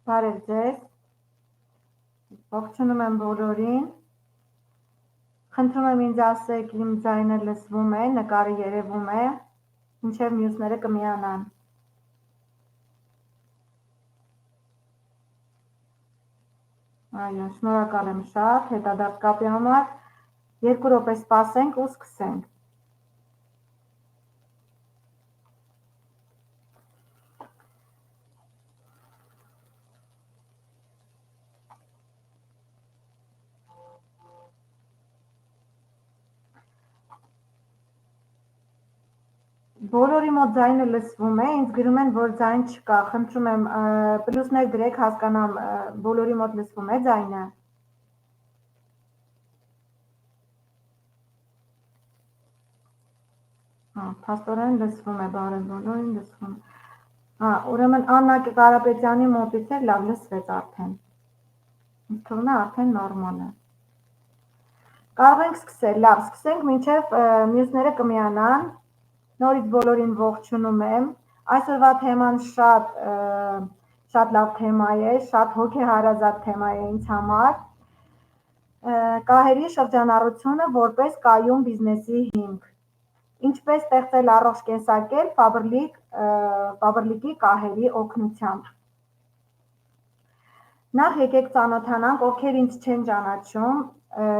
Բարև ձեզ, ողջունում եմ բոլորին, խնդրում եմ ինձ ասեք իմ ձայնը լսվում է, նկարը երևում է, մինչև մյուսները կմիանան։ Այո, շնորհակալ եմ շատ, հետադարձ կապի համար, 2 րոպե սպասենք ու սկսենք։ Բոլորի մոտ ձայնը լսվում է, ինձ գրում են, որ ձայն չկա, խնդրում եմ պլյուսներ դրեք, հասկանամ, բոլորի մոտ լսվում է ձայնը։ Փաստորեն լսվում է, բարև բոլորին լսվում է։ Ուրեմն Աննա Կարապետյանի մոտից էր, լավ լսվեց արդեն։ Ինձ թվում է արդեն նորմալ է։ Կարող ենք սկսել, լավ, սկսենք մինչև մյուսները կմիանան։ Նորից բոլորին ողջունում եմ։ Այսօրվա թեման շատ լավ թեմա է, շատ հոգեհարազատ թեմա է ինձ համար։ Կահերի շրջանառությունը որպես կայուն բիզնեսի հիմք։ Ինչպես ստեղծել առողջ կենսակերպ Ֆաբրլիկի կահերի օգնությամբ։ Նախ եկեք ծանոթանանք, ովքեր ինձ չեն ճանաչում,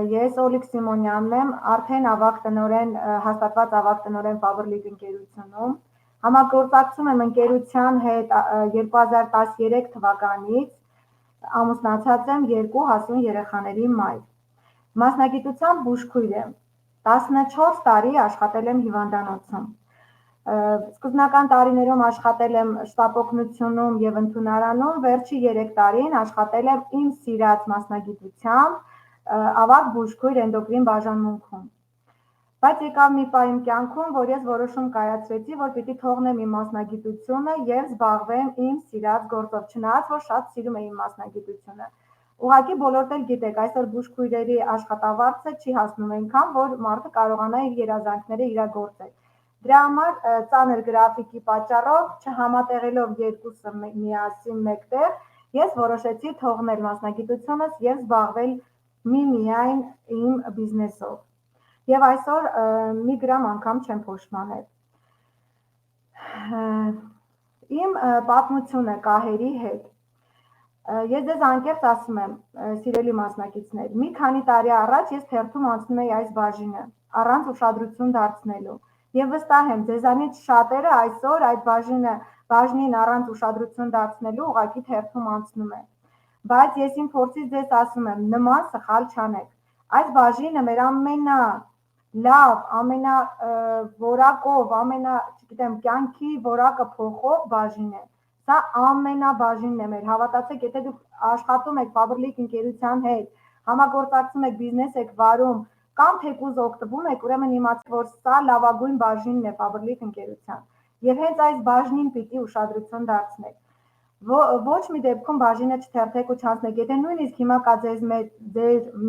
ես Օլիկ Սիմոնյանն եմ, արդեն հաստատված ավագ տնօրեն Ֆաբրլիկ ընկերությունում, համագործակցում եմ ընկերության հետ 2013 թվականից, ամուսնացած եմ 2 հասուն երեխաների մայր։ Մասնագիտությամբ բուժքույր եմ, 14 տարի աշխատել եմ հիվանդանոցում։ Սկզբնական տարիներում աշխատել եմ շտապօգնությունում և ընդունարանում, վերջի 3 տարին աշխատել եմ իմ սիրած մասնագիտությամբ ավագ բուժքույր էնդոկրին բաժանմունքում։ Բայց եկավ մի պահ իմ կյանքում, որ ես որոշում կայացրեցի, որ պիտի թողնեմ իմ մասնագիտությունը և զբաղվեմ իմ սիրած գործով, չնայած որ շատ սիրում էի իմ մասնագիտությունը։ Ուղղակի բոլորդ էլ գիտեք, այսօր բուժքույրերի աշխատավարձը չի հասնում այնքան, որ մարդը կարողանա իր երազանքները իրագործել։ Դրա համար ծանր գրաֆիկի պատճառով, չհամատեղելով երկուսը միասին մեկտեղ, ես որոշեցի թողնել մասնագիտությունս և զբաղվել միմիայն իմ բիզնեսով։ Եվ այսօր մի գրամ անգամ չեմ փոշմանել։ Իմ պատմությունը կահերի հետ։ Ես ձեզ անկեղծ ասում եմ, սիրելի մասնակիցներ, մի քանի տարի առաջ ես թերթում անցնում էի այս բաժինը, առանց ուշադրություն դարձնելու։ Եվ վստահ եմ, ձեզանից շատերը այսօր այդ բաժնին առանց ուշադրություն դարձնելու ուղղակի թերթում անցնում են։ Բայց ես իմ փորձից ձեզ ասում եմ, նման սխալ չանեք։ Այս բաժինը մեր ամենալավ, ամենավորակով, կյանքի որակը փոխող բաժին է։ Սա ամենաբաժինն է մեր, հավատացեք, եթե դուք աշխատում եք Ֆաբրլիկ ընկերության հետ, համագործակցում եք, բիզնես եք վարում, կամ թեկուզ օգտվում եք, ուրեմն իմացեք, որ սա լավագույն բաժինն է Ֆաբրլիկ ընկերության։ Եվ հենց այս բաժնին պիտի ուշադրություն դարձնեք։ Ոչ մի դեպքում բաժինը չթերթեք ու չանցնեք։ Եթե նույնիսկ հիմա կա ձեր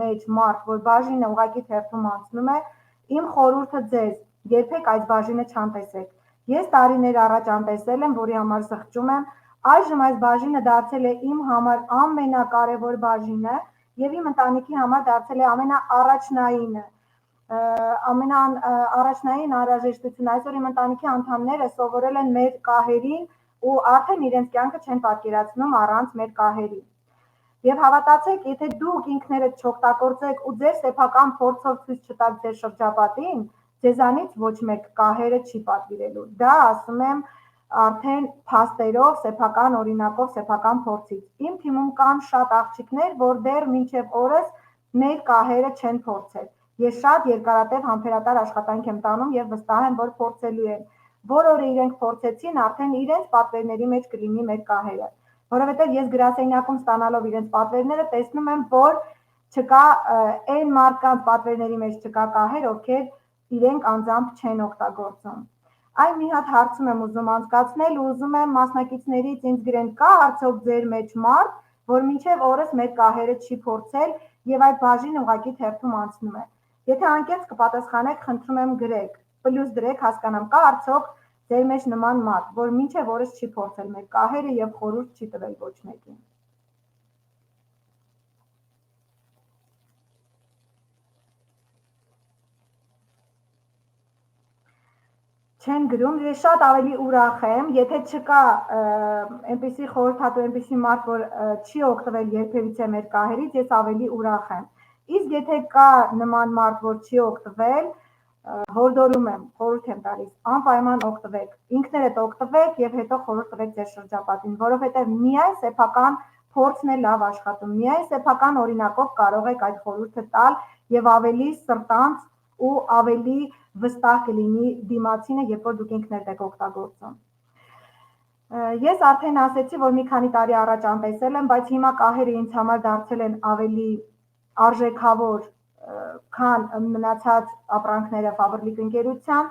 մեջ մարդ, որ բաժինը ուղղակի թերթում անցնում է, իմ խորհուրդը ձեզ, երբեք այս բաժինը չանտեսեք։ Ես տարիներ առաջ անտեսել եմ, որի համար զղջում եմ, այժմ այս բաժինը դարձել է իմ համար ամենակարևոր բաժինը և իմ ընտանիքի համար դարձել է ամենաառաջնայինը, ամենաառաջնային անհրաժեշտությունը։ Այսօր իմ ընտանիքի անդամները սովորել են մեր կահերին ու արդեն իրենց կյանքը չեն պատկերացնում առանց մեր կահերի։ Եվ հավատացեք, եթե դուք ինքներդ չօգտագործեք ու ձեր սեփական փորձով ցույց չտաք ձեր շրջապատին, ձեզանից ոչ մեկ կահերը չի պատվիրելու։ Դա ասում եմ արդեն փաստերով, սեփական օրինակով, սեփական փորձից։ Իմ թիմում կան շատ աղջիկներ, որ դեռ մինչև օրս մեր կահերը չեն փորձել։ Ես շատ երկարատև համբերատար աշխատանք եմ տանում և վստահ եմ, որ փորձելու են։ Որ օրը իրենք փորձեցին, արդեն իրենց պատվերների մեջ կլինի մեր կահերը։ Որովհետև ես գրասենյակում ստանալով իրենց պատվերները տեսնում եմ, որ չկա այն մարդկանց պատվերների մեջ չկա կահեր, ովքեր իրենք անձամբ չեն օգտագործում։ Այն մի հատ հարցում եմ ուզում անցկացնել ու ուզում եմ մասնակիցներից ինձ գրեն, կա արդյոք ձեր մեջ մարդ, որ մինչև օրս մեր կահերը չի փորձել և այդ բաժինը ուղղակի թերթում անցնում է։ Եթե անկեղծ կպատասխանեք, խնդրում եմ գրեք, պլյուս դրեք, հասկանամ, կա արդյոք ձեր մեջ նման մարդ, որ մինչև օրս չի փորձել մեր կահերը և խորհուրդ չի տվել ոչ մեկին։ չեն գրում, ես շատ ավելի ուրախ եմ, եթե չկա այնպիսի խորհրդատու, այնպիսի մարդ, որ չի օգտվել երբևիցե մեր կահերից, ես ավելի ուրախ եմ։ Իսկ եթե կա նման մարդ, որ չի օգտվել, հորդորում եմ, խորհուրդ եմ տալիս, անպայման օգտվեք, ինքներդ օգտվեք եւ հետո խորհուրդ տվեք ձեր շրջապատին, որովհետեւ միայն սեփական փորձն է լավ աշխատում, միայն սեփական օրինակով կարող եք այդ խորհուրդը տալ եւ ավելի սրտանց ու ավելի վստահ կլինի դիմացինը, երբ որ դուք ինքներդ եք օգտագործում։ Ես արդեն ասեցի, որ մի քանի տարի առաջ անտեսել եմ, բայց հիմա կահերը ինձ համար դարձել են ավելի արժեքավոր, քան մնացած ապրանքները Faberlic ընկերության,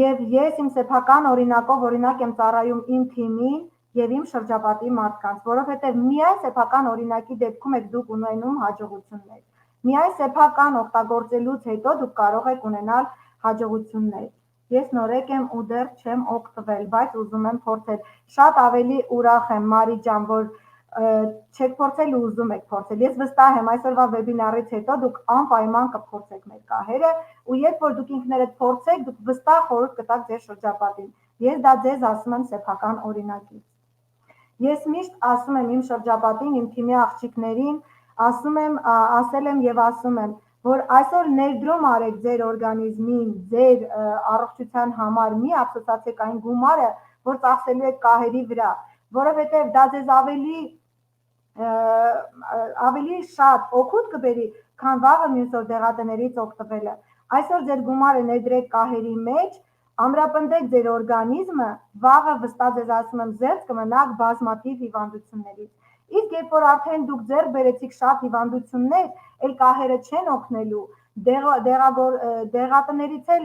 եւ ես իմ սեփական օրինակով օրինակ եմ ծառայում իմ թիմին եւ իմ շրջապատի մարդկանց, որովհետեւ միայն սեփական օրինակի դեպքում եք դուք ունենում հաջողություններ։ Միայն սեփական օգտագործելուց հետո դուք կարող եք ունենալ հաջողություններ։ Ես նորեկ եմ ու դեռ չեմ օգտվել, բայց ուզում եմ փորձել։ Շատ ավելի ուրախ եմ, Մարի ջան, որ չեք փորձել ու ուզում եք փորձել։ Ես վստահ եմ, այսօրվա վեբինարից հետո դուք անպայման կփորձեք մեր կահերը, ու երբ որ դուք ինքներդ փորձեք, դուք վստահ խորհուրդ կտաք ձեր շրջապատին։ Ես դա ձեզ ասում եմ սեփական օրինակից։ Ես միշտ ասում եմ իմ շրջապատին, իմ թիմի աղջիկներին, ասել եմ եւ ասում եմ, որ այսօր ներդրում արեք ձեր օրգանիզմին, ձեր առողջության համար, մի ափսոսացեք այն գումարը, որ ծախսելու եք կահերի վրա, որովհետեւ դա ձեզ ավելի շատ օգուտ կբերի, քան վաղը մյուս օր դեղատներից օգտվելը։ Այսօր ձեր գումարը ներդրեք կահերի մեջ, ամրապնդեք ձեր օրգանիզմը, վաղը վստահ ձեզ ասում եմ, զերծ կմնաք բազմաթիվ հիվանդություններից։ Իսկ երբ որ արդեն դուք ձեռք բերեցիք շատ հիվանդություններ, էլ կահերը չեն օգնելու, դեղատներից էլ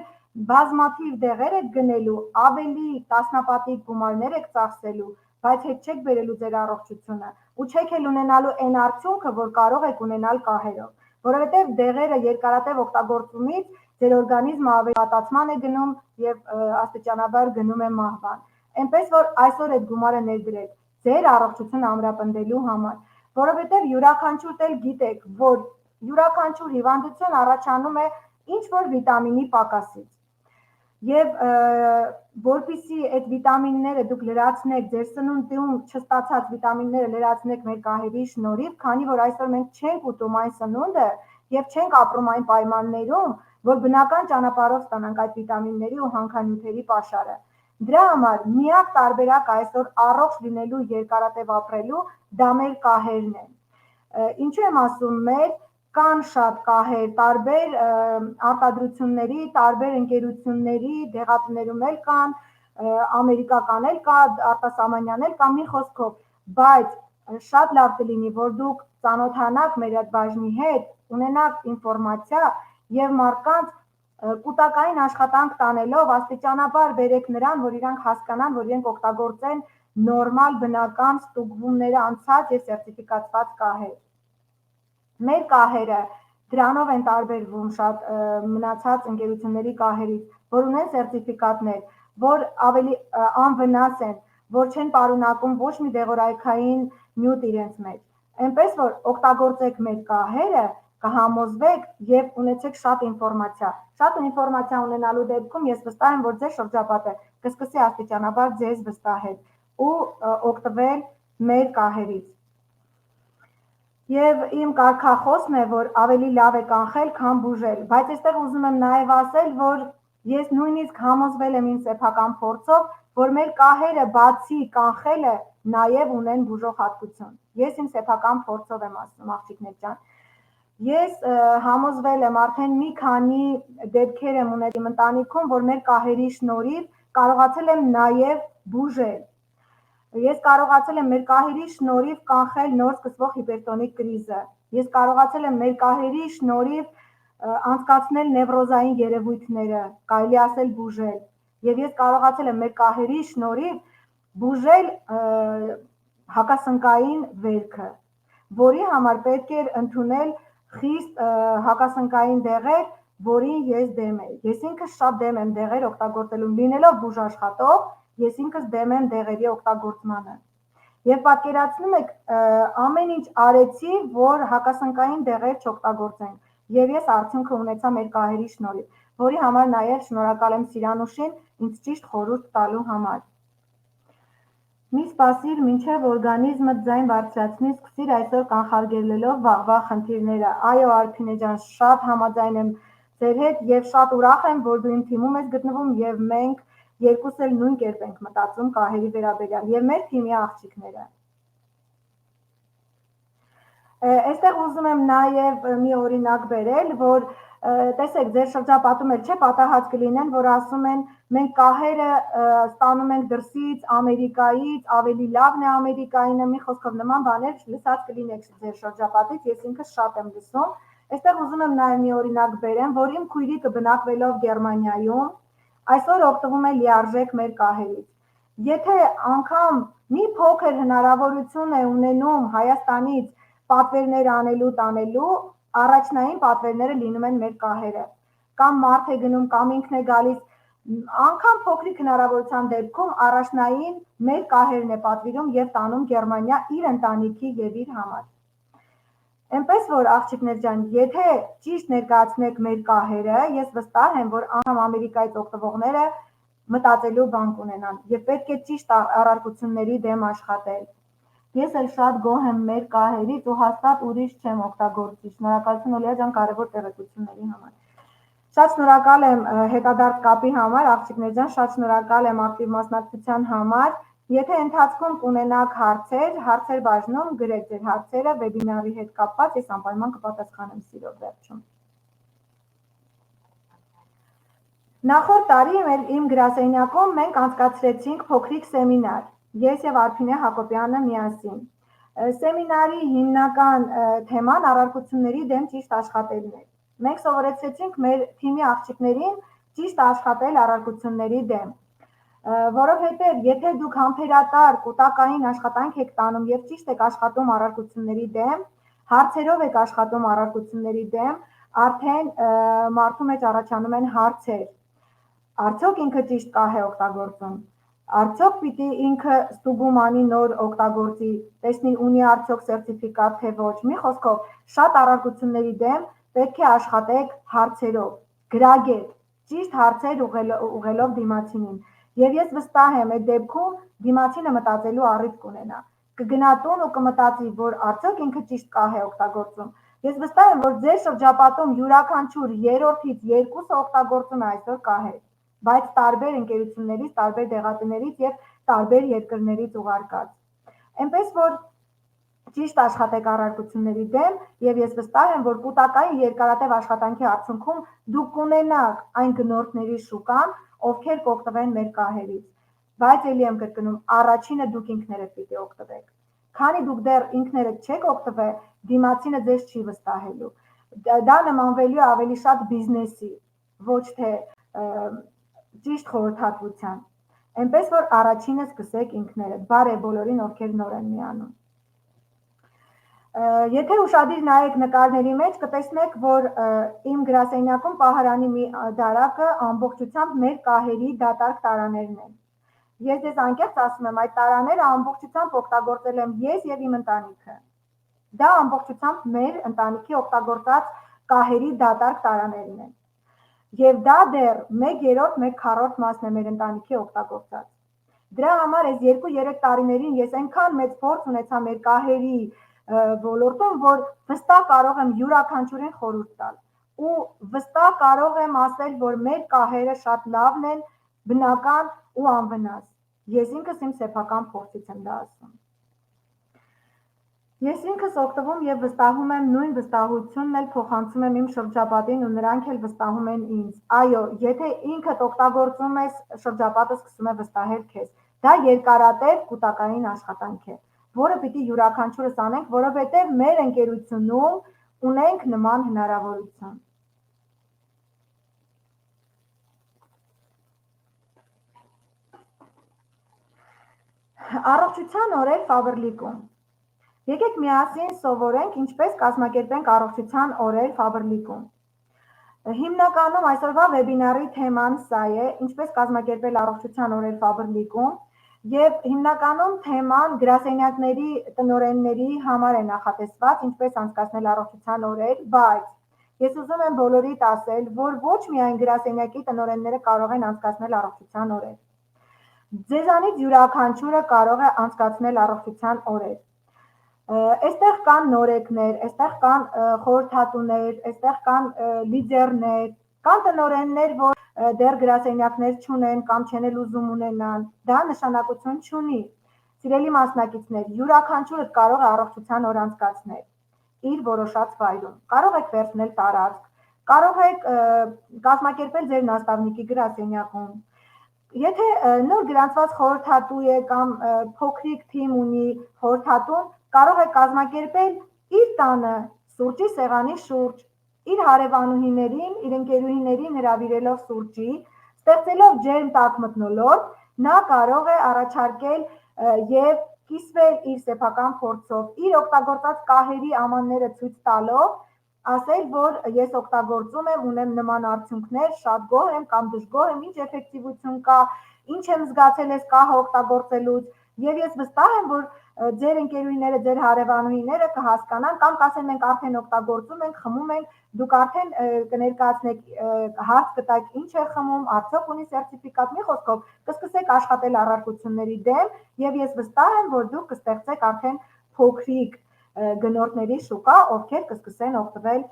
բազմաթիվ դեղեր եք գնելու, ավելի տասնապատիկ գումարներ եք ծախսելու, բայց հետ չեք բերելու ձեր առողջությունը ու չեք էլ ունենալու այն արդյունքը, որ կարող եք ունենալ կահերով, որովհետև դեղերը երկարատև օգտագործումից ձեր օրգանիզմը ավելի վատացման է գնում եւ աստիճանաբար գնում է մահվան։ Այնպես որ այսօր այդ գումարը ներդրեք ձեր առողջությունը ամրապնդելու համար, որովհետև յուրաքանչյուրդ էլ գիտեք, որ յուրաքանչյուր հիվանդություն առաջանում է ինչ-որ վիտամինի պակասից։ Եվ որպեսզի այդ վիտամինները դուք լրացնեք, ձեր սնունդում չստացած վիտամինները լրացնեք մեր կահերի շնորհիվ, քանի որ այսօր մենք չենք ուտում այն սնունդը եւ չենք ապրում այն պայմաններում, որ բնական ճանապարհով ստանանք այդ վիտամինների ու հանքանյութերի պաշարը։ Դրա համար միակ տարբերակ այսօր առողջ լինելու, երկարատև ապրելու դա մեր կահերն են։ Ինչու եմ ասում մեր, կան շատ կահեր, տարբեր արտադրությունների, տարբեր ընկերությունների, դեղատներում էլ կան, ամերիկական էլ կա, արտասահմանյան էլ կա, մի խոսքով, բայց շատ լավ կլինի, որ դուք ծանոթանաք մեր այդ բաժնի հետ, ունենաք ինֆորմացիա եւ մարդկանց կուտակային աշխատանք տանելով աստիճանաբար բերեք նրան, որ իրանք հասկանան, որ իրենք օգտագործեն նորմալ բնական ստուգումները անցած եւ սերտիֆիկացված կահեր։ Մեր կահերը դրանով են տարբերվում շատ մնացած ընկերությունների կահերից, որ ունեն սերտիֆիկատներ, որ ավելի անվնաս են, որ չեն պարունակում ոչ մի դեղորայքային նյութ իրենց մեջ։ Այնպես որ օգտագործեք մեր կահերը, կհամոզվեք եւ ունեցեք շատ ինֆորմացիա։ Շատ ինֆորմացիա ունենալու դեպքում ես վստահ եմ, որ ձեր շրջապատը կսկսի աստիճանաբար ձեզ վստահել ու օգտվել մեր կահերից։ Եվ իմ կարգախոսն է, որ ավելի լավ է կանխել, քան բուժել, բայց այստեղ ուզում եմ նաև ասել, որ ես նույնիսկ համոզվել եմ իմ սեփական փորձով, որ մեր կահերը բացի կանխելը նաև ունեն բուժող հատկություն։ Ես իմ սեփական փորձով եմ ասում, աղջիկներ ջան։ Ես համոզվել եմ արդեն մի քանի դեպքեր եմ ունեցել իմ ընտանիքում, որ մեր կահերի շնորհիվ կարողացել եմ նաև բուժել։ Ես կարողացել եմ մեր կահերի շնորհիվ կանխել նոր սկսվող հիպերտոնիկ կրիզը։ Ես կարողացել եմ մեր կահերի շնորհիվ անցկացնել նևրոզային երևույթները, կարելի ասել բուժել։ Եվ ես կարողացել եմ մեր կահերի շնորհիվ բուժել հակասնկային վերքը, որի համար պետք էր ընդունել խիստ հակասնկային դեղեր, որին ես դեմ եմ։ Ես ինքս շատ դեմ եմ դեղեր օգտագործելու, լինելով բուժաշխատող, ես ինքս դեմ եմ դեղերի օգտագործմանը։ Եվ պատկերացնում եք, ամեն ինչ արեցի, որ հակասնկային դեղեր չօգտագործենք, եւ ես արդյունքը ունեցա մեր կահերի շնորհիվ։ որի համար նաև շնորհակալ եմ Սիրանուշին ինձ ճիշտ խորհուրդ տալու համար։ Մի սպասիր, մինչև օրգանիզմդ ձայն բարձրացնի, սկսիր այսօր կանխարգելելով վաղվա խնդիրները։ Այո, Արփինե ջան, շատ համաձայն եմ ձեր հետ եւ շատ ուրախ եմ, որ դու իմ թիմում ես գտնվում եւ մենք երկուս էլ նույն կերպ ենք մտածում կահերի վերաբերյալ եւ մեր թիմի աղջիկները։ Այստեղ ուզում եմ նաև մի օրինակ բերել, որ տեսեք, ձեր շրջապատում էլ չէ, պատահած կլինեն, որ ասում են մենք կահերը ստանում ենք դրսից, Ամերիկայից, ավելի լավն է Ամերիկայինը, մի խոսքով նման բաներ լսած կլինեք ձեր շրջապատից, ես ինքս շատ եմ լսում։ Այստեղ ուզում եմ նաև մի օրինակ բերեմ, որ իմ քույրիկը բնակվելով Գերմանիայում այսօր օգտվում է լիարժեք մեր կահերից։ Եթե անգամ մի փոքր հնարավորություն է ունենում Հայաստանից պատվերներ անելու տանելու, առաջնային պատվերները լինում են մեր կահերը, կամ մարդ է գնում, կամ ինքն է գալիս, անգամ փոքրիկ հնարավորության դեպքում առաջնային մեր կահերն է պատվիրում եւ տանում Գերմանիա իր ընտանիքի եւ իր համար։ Էնպես որ աղջիկներ ջան, եթե ճիշտ ներկայացնեք մեր կահերը, ես վստահ եմ, որ անգամ Ամերիկայից օգտվողները մտածելու բան կունենան եւ պետք է ճիշտ առարկությունների դեմ աշխատել։ Ես էլ շատ գոհ եմ մեր կահերից ու հաստատ ուրիշ չեմ օգտագործի։ Շնորհակալություն Օլիա ջան կարևոր տեղեկությունների համար։ Շատ շնորհակալ եմ հետադարձ կապի համար, աղջիկներ ջան, շատ շնորհակալ եմ ակտիվ մասնակցության համար։ Եթե ընթացքում կունենաք հարցեր բաժնում գրեք ձեր հարցերը վեբինարի հետ կապված, ես անպայման կպատասխանեմ սիրով վերջում։ Նախորդ տարի իմ գրասենյակում մենք անցկացրեցինք փոքրիկ սեմինար, ես եւ Արփինե Հակոբյանը միասին։ Սեմինարի հիմնական թեման առարկությունների դեմ ճիշտ աշխատելն էր։ Մենք սովորեցրեցինք մեր թիմի աղջիկներին ճիշտ աշխատել առարկությունների դեմ, որովհետև եթե դուք համբերատար կուտակային աշխատանք եք տանում եւ ճիշտ եք աշխատում առարկությունների դեմ, հարցերով եք աշխատում առարկությունների դեմ, արդեն մարդու մեջ առաջանում են հարցեր։ Արդյոք ինքը ճիշտ կահ է օգտագործում։ Արդյոք պիտի ինքը ստուգում անի նոր օգտագործի, տեսնի ունի արդյոք սերտիֆիկատ թե ոչ։ Մի խոսքով, շատ առարկությունների դեմ պետք է աշխատեք հարցերով, գրագետ, ճիշտ հարցեր ուղղելով դիմացինին։ Եվ ես վստահ եմ, այդ դեպքում դիմացինը մտածելու առիթ կունենա։ Կգնա տուն ու կմտածի, որ արդյոք ինքը ճիշտ կահ է օգտագործում։ Ես վստահ եմ, որ ձեր շրջապատում յուրաքանչյուր երրորդից երկուսը օգտագործում է այսօր կահեր, բայց տարբեր ընկերություններից, տարբեր դեղատներից եւ տարբեր երկրներից ուղարկած։ Էնպես որ ճիշտ աշխատեք առարկությունների դեմ եւ ես վստահ եմ, որ կուտակային երկարատև աշխատանքի արդյունքում դուք կունենաք այն գնորդների շուկան, ովքեր կօգտվեն մեր կահերից։ Բայց ելի եմ կրկնում, առաջինը դուք ինքներդ պիտի օգտվեք։ Քանի դուք դեռ ինքներդ չեք օգտվել, դիմացինը ձեզ չի վստահելու։ Դա նմանվելու է ավելի շատ բիզնեսի, ոչ թե ճիշտ խորհրդատվության։ Էնպես որ առաջինը սկսեք ինքներդ։ Բարև բոլորին, ովքեր նոր են միանում։ Եթե ուշադիր նայեք նկարների մեջ, կտեսնեք, որ իմ գրասենյակում պահարանի մի դարակը ամբողջությամբ մեր կահերի դատարկ տարաներն են։ Ես ձեզ անկեղծ ասում եմ, այդ տարաները ամբողջությամբ օգտագործել եմ ես եւ իմ ընտանիքը։ Դա ամբողջությամբ մեր ընտանիքի օգտագործած կահերի դատարկ տարաներն են։ Եվ դա դեռ 1/3, 1/4 մասն է մեր ընտանիքի օգտագործած։ Դրա համար այս 2-3 տարիներին ես այնքան մեծ փորձ ունեցա մեր կահերի ոլորտում, որ վստահ կարող եմ յուրաքանչյուրին խորհուրդ տալ ու վստահ կարող եմ ասել, որ մեր կահերը շատ լավն են, բնական ու անվնաս։ Ես ինքս իմ սեփական փորձից եմ դա ասում։ Ես ինքս օգտվում եւ վստահում եմ նույն վստահությունն էլ փոխանցում եմ իմ շրջապատին ու նրանք էլ վստահում են ինձ։ Այո, եթե ինքդ օգտագործում ես, շրջապատը սկսում է վստահել քեզ։ Դա երկարատև կուտակային աշխատանք է, որը պիտի յուրաքանչյուրս անենք, որովհետև մեր ընկերությունում ունենք նման հնարավորություն։ Առողջության օրեր Ֆաբրլիկում։ Եկեք միասին սովորենք ինչպես կազմակերպենք առողջության օրեր Ֆաբրլիկում։ Հիմնականում այսօրվա վեբինարի թեման սա է, ինչպես կազմակերպել առողջության օրեր Ֆաբրլիկում, եւ հիմնականում թեման գրասենյակների տնօրենների համար է նախատեսված, ինչպես անցկացնել առողջության օրեր, բայց Ես ուզում եմ բոլորիդ ասել, որ ոչ միայն գրասենյակի տնօրենները կարող են անցկացնել առողջության օրեր։ Ձեզանից յուրաքանչյուրը կարող է անցկացնել առողջության օրեր։ Այստեղ կան նորեկներ, այստեղ կան խորհրդատուներ, այստեղ կան լիդերներ, կան տնօրեններ, որ դեռ գրասենյակներ չունեն կամ չեն էլ ուզում ունենան, դա նշանակություն չունի։ Սիրելի մասնակիցներ, յուրաքանչյուրը կարող է առողջության օր անցկացնել իր որոշած վայրում։ Կարող եք վերցնել տարածք, կարող եք կազմակերպել ձեր նաստավնիկի գրասենյակում։ Եթե նոր գրանցված խորհրդատու է կամ փոքրիկ թիմ ունի խորհրդատուն, կարող է կազմակերպել իր տանը սուրճի սեղանի շուրջ, իր հարևանուհիներին, իր ընկերուհիներին հրավիրելով սուրճի, ստեղծելով ջերմ տաք մթնոլորտ, նա կարող է առաջարկել եւ կիսվել իր սեփական փորձով, իր օգտագործած կահերի ամանները ցույց տալով, ասել, որ ես օգտագործում եմ, ունեմ նման արդյունքներ, շատ գոհ եմ կամ դժգոհ եմ, ինչ էֆեկտիվություն կա, ինչ եմ զգացել այս կահը օգտագործելուց, եւ ես վստահ եմ, որ ձեր ընկերուհիները, ձեր հարևանուհիները կհասկանան կամ կասեն մենք արդեն օգտագործում ենք, խմում ենք, դուք արդեն կներկայացնեք հարց կտակ ինչ է խմում, արդյոք ունի սերտիֆիկատ, մի խոսքով կսկսեք աշխատել առարկությունների դեմ եւ ես վստահ եմ, որ դուք կստեղծեք արդեն փոքրիկ գնորդների շուկա, ովքեր կսկսեն օգտվել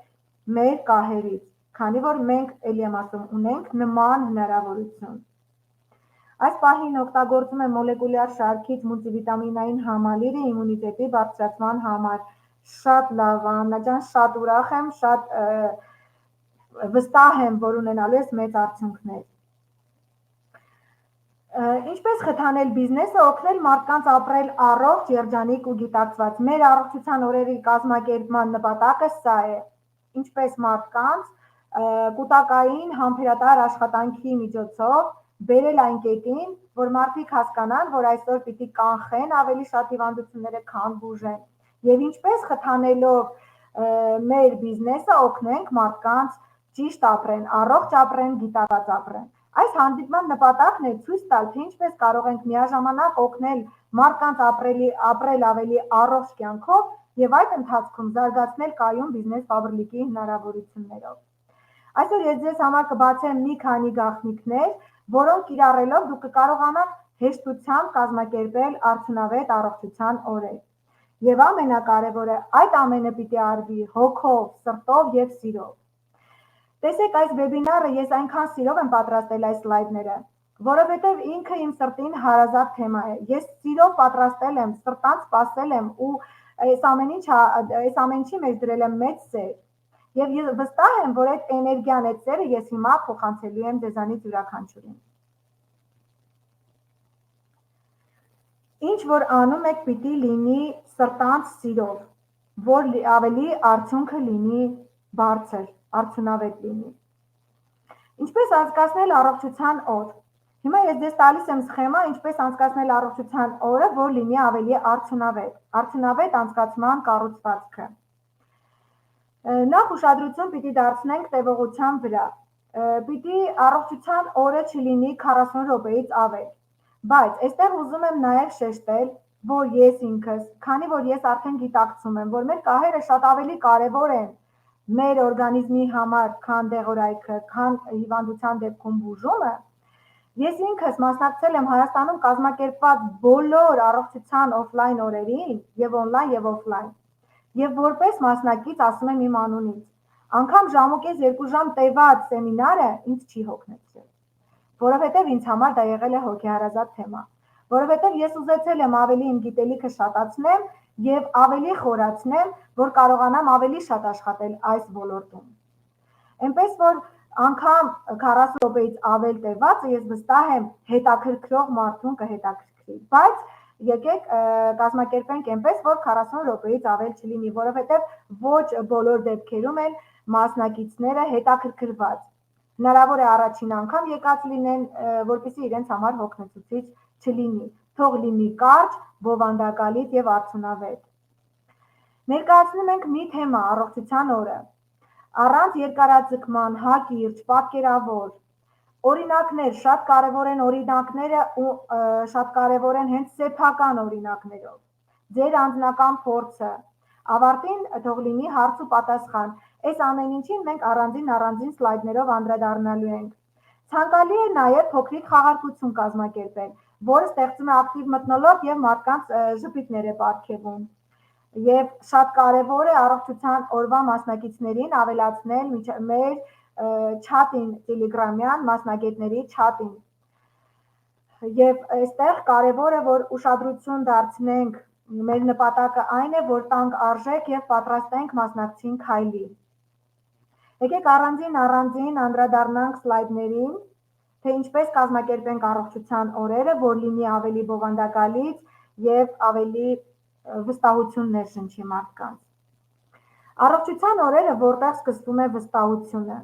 մեր կահերից, քանի որ մենք, ելի եմ ասում, ունենք նման հնարավորություն։ Այս պահին օգտագործում եմ մոլեկուլյար շարքից մուլտիվիտամինային համալիրը իմունիտետի բարձրացման համար, շատ լավ, Աննա ջան, շատ ուրախ եմ, շատ վստահ եմ, որ ունենալու ես մեծ արդյունքներ։ Ինչպես խթանել բիզնեսը, օգնել մարդկանց ապրել առողջ, երջանիկ ու գիտակցված։ Մեր առողջության օրերի կազմակերպման նպատակը սա է, ինչպես մարդկանց կուտակային համբերատար աշխատանքի միջոցով բերել այն կետին, որ մարդիկ հասկանան, որ այսօր պիտի կանխեն ավելի շատ հիվանդությունները, քան բուժեն, եւ ինչպես խթանելով մեր բիզնեսը օգնենք մարդկանց ճիշտ ապրեն, առողջ ապրեն, գիտակցված ապրեն։ Այս հանդիպման նպատակն է ցույց տալ, թե ինչպես կարող ենք միաժամանակ օգնել մարդկանց ապրել ավելի առողջ կյանքով եւ այդ ընթացքում զարգացնել կայուն բիզնես Faberlic-ի հնարավորություններով։ Այսօր ես ձեզ համար կբացեմ մի քանի գաղտնիքներ, որոնք կիրառելով դուք կկարողանաք հեշտությամբ կազմակերպել արդյունավետ առողջության օրեր։ Եվ ամենակարևորը, այդ ամենը պիտի արվի հոգով, սրտով եւ սիրով։ Տեսեք, այս վեբինարը ես այնքան սիրով եմ պատրաստել այս սլայդները, որովհետև ինքը իմ սրտին հարազատ թեմա է։ Ես սիրով պատրաստել եմ, սրտանց սպասել եմ ու այս ամեն ինչի մեջ դրել եմ մեծ սեր։ Եվ ես վստահ եմ, որ այդ էներգիան, այդ սերը ես հիմա փոխանցելու եմ ձեզանից յուրաքանչյուրին։ Ինչ որ անում եք, պիտի լինի սրտանց սիրով, որ ավելի արդյունքը լինի բարձր, արդյունավետ լինի։ Ինչպես անցկացնել առողջության օր։ Հիմա ես ձեզ տալիս եմ սխեմա, ինչպես անցկացնել առողջության օրը, որ լինի ավելի արդյունավետ անցկացման կառուցվածքը։ Նախ ուշադրություն պիտի դարձնենք տևողության վրա։ Պիտի առողջության օրը չլինի 40 րոպեից ավել։ Բայց այստեղ ուզում եմ նաև շեշտել, որ ես ինքս, քանի որ ես արդեն գիտակցում եմ, որ մեր կահերը շատ ավելի կարևոր են մեր օրգանիզմի համար, քան դեղորայքը, քան հիվանդության դեպքում բուժումը, ես ինքս մասնակցել եմ Հայաստանում կազմակերպված բոլոր առողջության օֆլայն օրերին, եւ օնլայն եւ օֆլայն։ Եվ որպես մասնակից ասում եմ իմ անունից, անգամ ժամուկես 2 ժամ տևած սեմինարը ինձ չի հոգնեցրել, որովհետև ինձ համար դա եղել է հոգեհարազատ թեմա, որովհետև ես ուզեցել եմ ավելի իմ գիտելիքը շատացնեմ եւ ավելի խորացնեմ, որ կարողանամ ավելի շատ աշխատել այս ոլորտում։ Այնպես որ անգամ 40 րոպեից ավել տևածը ես վստահ եմ հետաքրքրող մարդուն կհետաքրքրի, բայց եկեք կազմակերպենք այնպես, որ 40 րոպեից ավել չլինի, որովհետև ոչ բոլոր դեպքերում են մասնակիցները հետաքրքրված։ Հնարավոր է առաջին անգամ եկած լինեն, որպեսզի իրենց համար հոգնեցուցիչ չլինի, թող լինի կարճ, բովանդակալից եւ արդյունավետ։ Ներկայացնում ենք մի թեմա առողջության օրը։ Առանց երկարաձգման, հակիրճ, պատկերավոր, օրինակներ, շատ կարևոր են օրինակները ու շատ կարևոր են հենց սեփական օրինակներով։ Ձեր անձնական փորձը, ավարտին թող լինի հարց ու պատասխան։ Այս ամեն ինչին մենք առանձին սլայդներով անդրադառնալու ենք։ Ցանկալի է նաև փոքրիկ խաղարկություն կազմակերպել, որը ստեղծում է ակտիվ մթնոլորտ եւ մարդկանց ժպիտներ է պարգևում։ Եվ շատ կարևոր է առողջության օրվա մասնակիցներին ավելացնել մեր չաթին տելեգրամյան մասնագետների չաթին։ Եվ այստեղ կարևոր է, որ ուշադրություն դարձնենք, մեր նպատակը այն է, որ տանք արժեք եւ պատրաստենք մասնակցին քայլի։ Եկեք առանձին անդրադառնանք սլայդներին, թե ինչպես կազմակերպենք առողջության օրերը, որ լինի ավելի բովանդակալից եւ ավելի վստահություն ներշնչի մարդկանց։ Առողջության օրերը, որտեղ սկսվում է վստահությունը։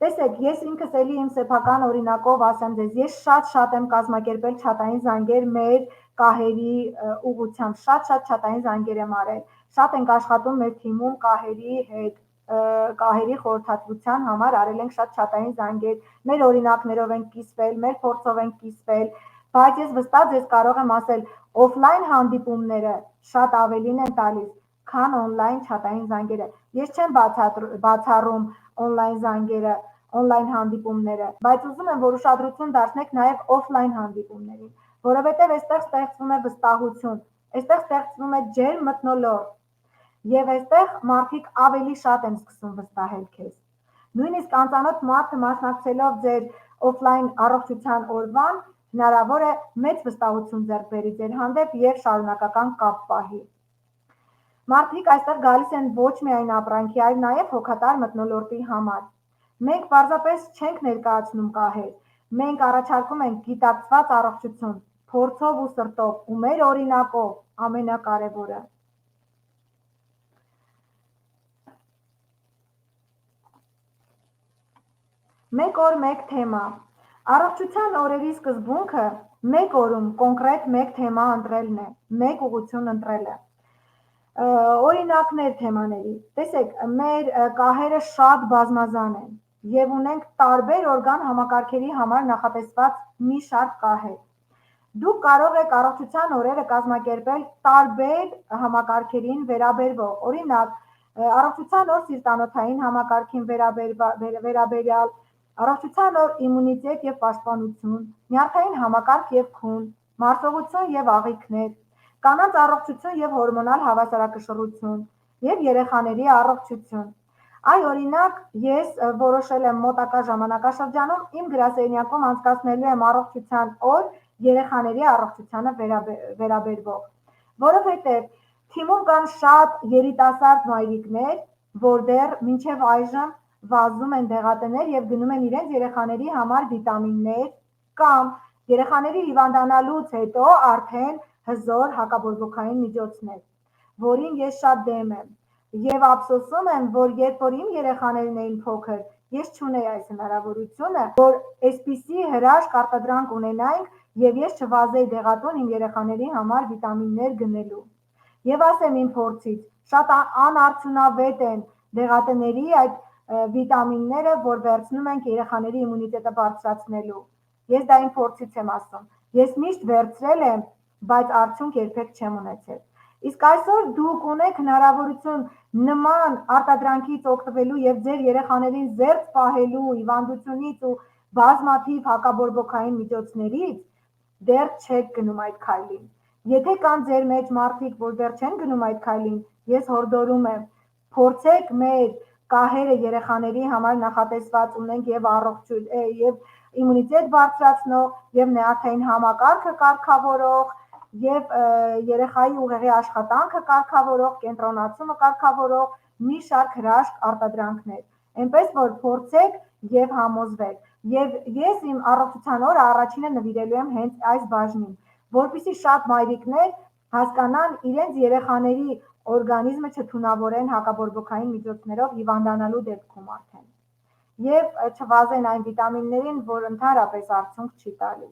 Տեսեք, ես ինքս էլի իմ սեփական օրինակով ասեմ ձեզ, ես շատ եմ կազմակերպել չաթային զանգեր մեր կահերի ուղղությամբ, շատ չաթային զանգեր եմ արել, շատ ենք աշխատում մեր թիմում կահերի հետ, կահերի խորհրդատվության համար արել ենք շատ չաթային զանգեր, մեր օրինակներով ենք կիսվել, մեր փորձով ենք կիսվել, բայց ես վստահ ձեզ կարող եմ ասել, օֆլայն հանդիպումները շատ ավելին են տալիս, քան օնլայն չաթային զանգերը։ Ես չեմ բացառում օնլայն զանգերը, օնլայն հանդիպումները, բայց ուզում եմ, որ ուշադրություն դարձնեք նաև օֆլայն հանդիպումներին, որովհետև այստեղ ստեղծվում է վստահություն, այստեղ ստեղծվում է ջերմ մթնոլորտ, եւ այստեղ մարդիկ ավելի շատ են սկսում վստահել քեզ։ Նույնիսկ անծանոթ մարդը մասնակցելով ձեր օֆլայն առողջության օրվան, հնարավոր է մեծ վստահություն ձեռք բերի ձեր հանդեպ եւ շարունակական կապ պահի։ Մարդիկ այստեղ գալիս են ոչ միայն ապրանքի, այլ նաեւ հոգատար մթնոլորտի համար։ Մենք պարզապես չենք ներկայացնում կահեր, մենք առաջարկում ենք գիտակցված առողջություն, փորձով ու սրտով, ու մեր օրինակով ամենակարևորը։ Մեկ օր մեկ թեմա։ Առողջության օրերի սկզբունքը մեկ օրում կոնկրետ մեկ թեմա ընտրելն է, մեկ ուղղություն ընտրելը։ Օրինակներ թեմաների։ Տեսեք, մեր կահերը շատ բազմազան են եւ ունենք տարբեր օրգան համակարգերի համար նախատեսված մի շարք կահեր։ Դուք կարող եք առողջության օրերը կազմակերպել տարբեր համակարգերին վերաբերվող, օրինակ, առողջության օր սիրտանոթային համակարգին վերաբերյալ, առողջության օր իմունիտետ եւ պաշտպանություն, նյարդային համակարգ եւ քուն, մարսողություն եւ աղիքներ, կանանց առողջություն եւ հորմոնալ հավասարակշռություն եւ երեխաների առողջություն։ Այ օրինակ, ես որոշել եմ մոտակա ժամանակաշրջանում իմ գրասենյակում անցկացնելու եմ առողջության օր երեխաների առողջությանը վերաբերվող, որովհետեւ թիմում կան շատ երիտասարդ մայրիկներ, որ դեռ մինչև այժմ վազում են դեղատներ եւ գնում են իրենց երեխաների համար վիտամիններ կամ երեխաների հիվանդանալուց հետո արդեն հզոր հակաբորբոքային միջոցներ, որին ես շատ դեմ եմ եւ ափսոսում եմ, որ երբ որ իմ երեխաներն էին փոքր, ես չունեի այս հնարավորությունը, որ այսպիսի հրաշք արտադրանք ունենայինք եւ ես չվազեի դեղատուն իմ երեխաների համար վիտամիններ գնելու։ Եվ ասեմ իմ փորձից, շատ անարդյունավետ են դեղատների այդ վիտամինները, որ վերցնում ենք երեխաների իմունիտետը բարձրացնելու։ Ես դա իմ փորձից եմ ասում։ Ես միշտ վերցրել եմ, բայց արդյունք երբեք չեմ ունեցել։ Իսկ այսօր դուք ունեք հնարավորություն նման արտադրանքից օգտվելու եւ ձեր երեխաներին զերծ պահելու հիվանդությունից ու բազմաթիվ հակաբորբոքային միջոցներից, դեռ չեք գնում այդ քայլին։ Եթե կան ձեր մեջ մարդիկ, որ դեռ չեն գնում այդ քայլին, ես հորդորում եմ, փորձեք մեր կահերը երեխաների համար նախատեսված ունենք եւ առողջություն եւ իմունիտետ բարձրացնող եւ նյարդային համակարգը կարգավորող եւ երեխայի ուղեղի աշխատանքը կարգավորող, կենտրոնացումը կարգավորող մի շարք հրաշք արտադրանքներ, այնպես որ փորձեք եւ համոզվեք։ Եվ ես իմ առողջության օրը առաջինը նվիրելու եմ հենց այս բաժնին, որպեսզի շատ մայրիկներ հասկանան իրենց երեխաների օրգանիզմը չթունավորեն հակաբորբոքային միջոցներով հիվանդանալու դեպքում արդեն եւ չվազեն այն վիտամիններին, որ ընդհանրապես արդյունք չի տալիս։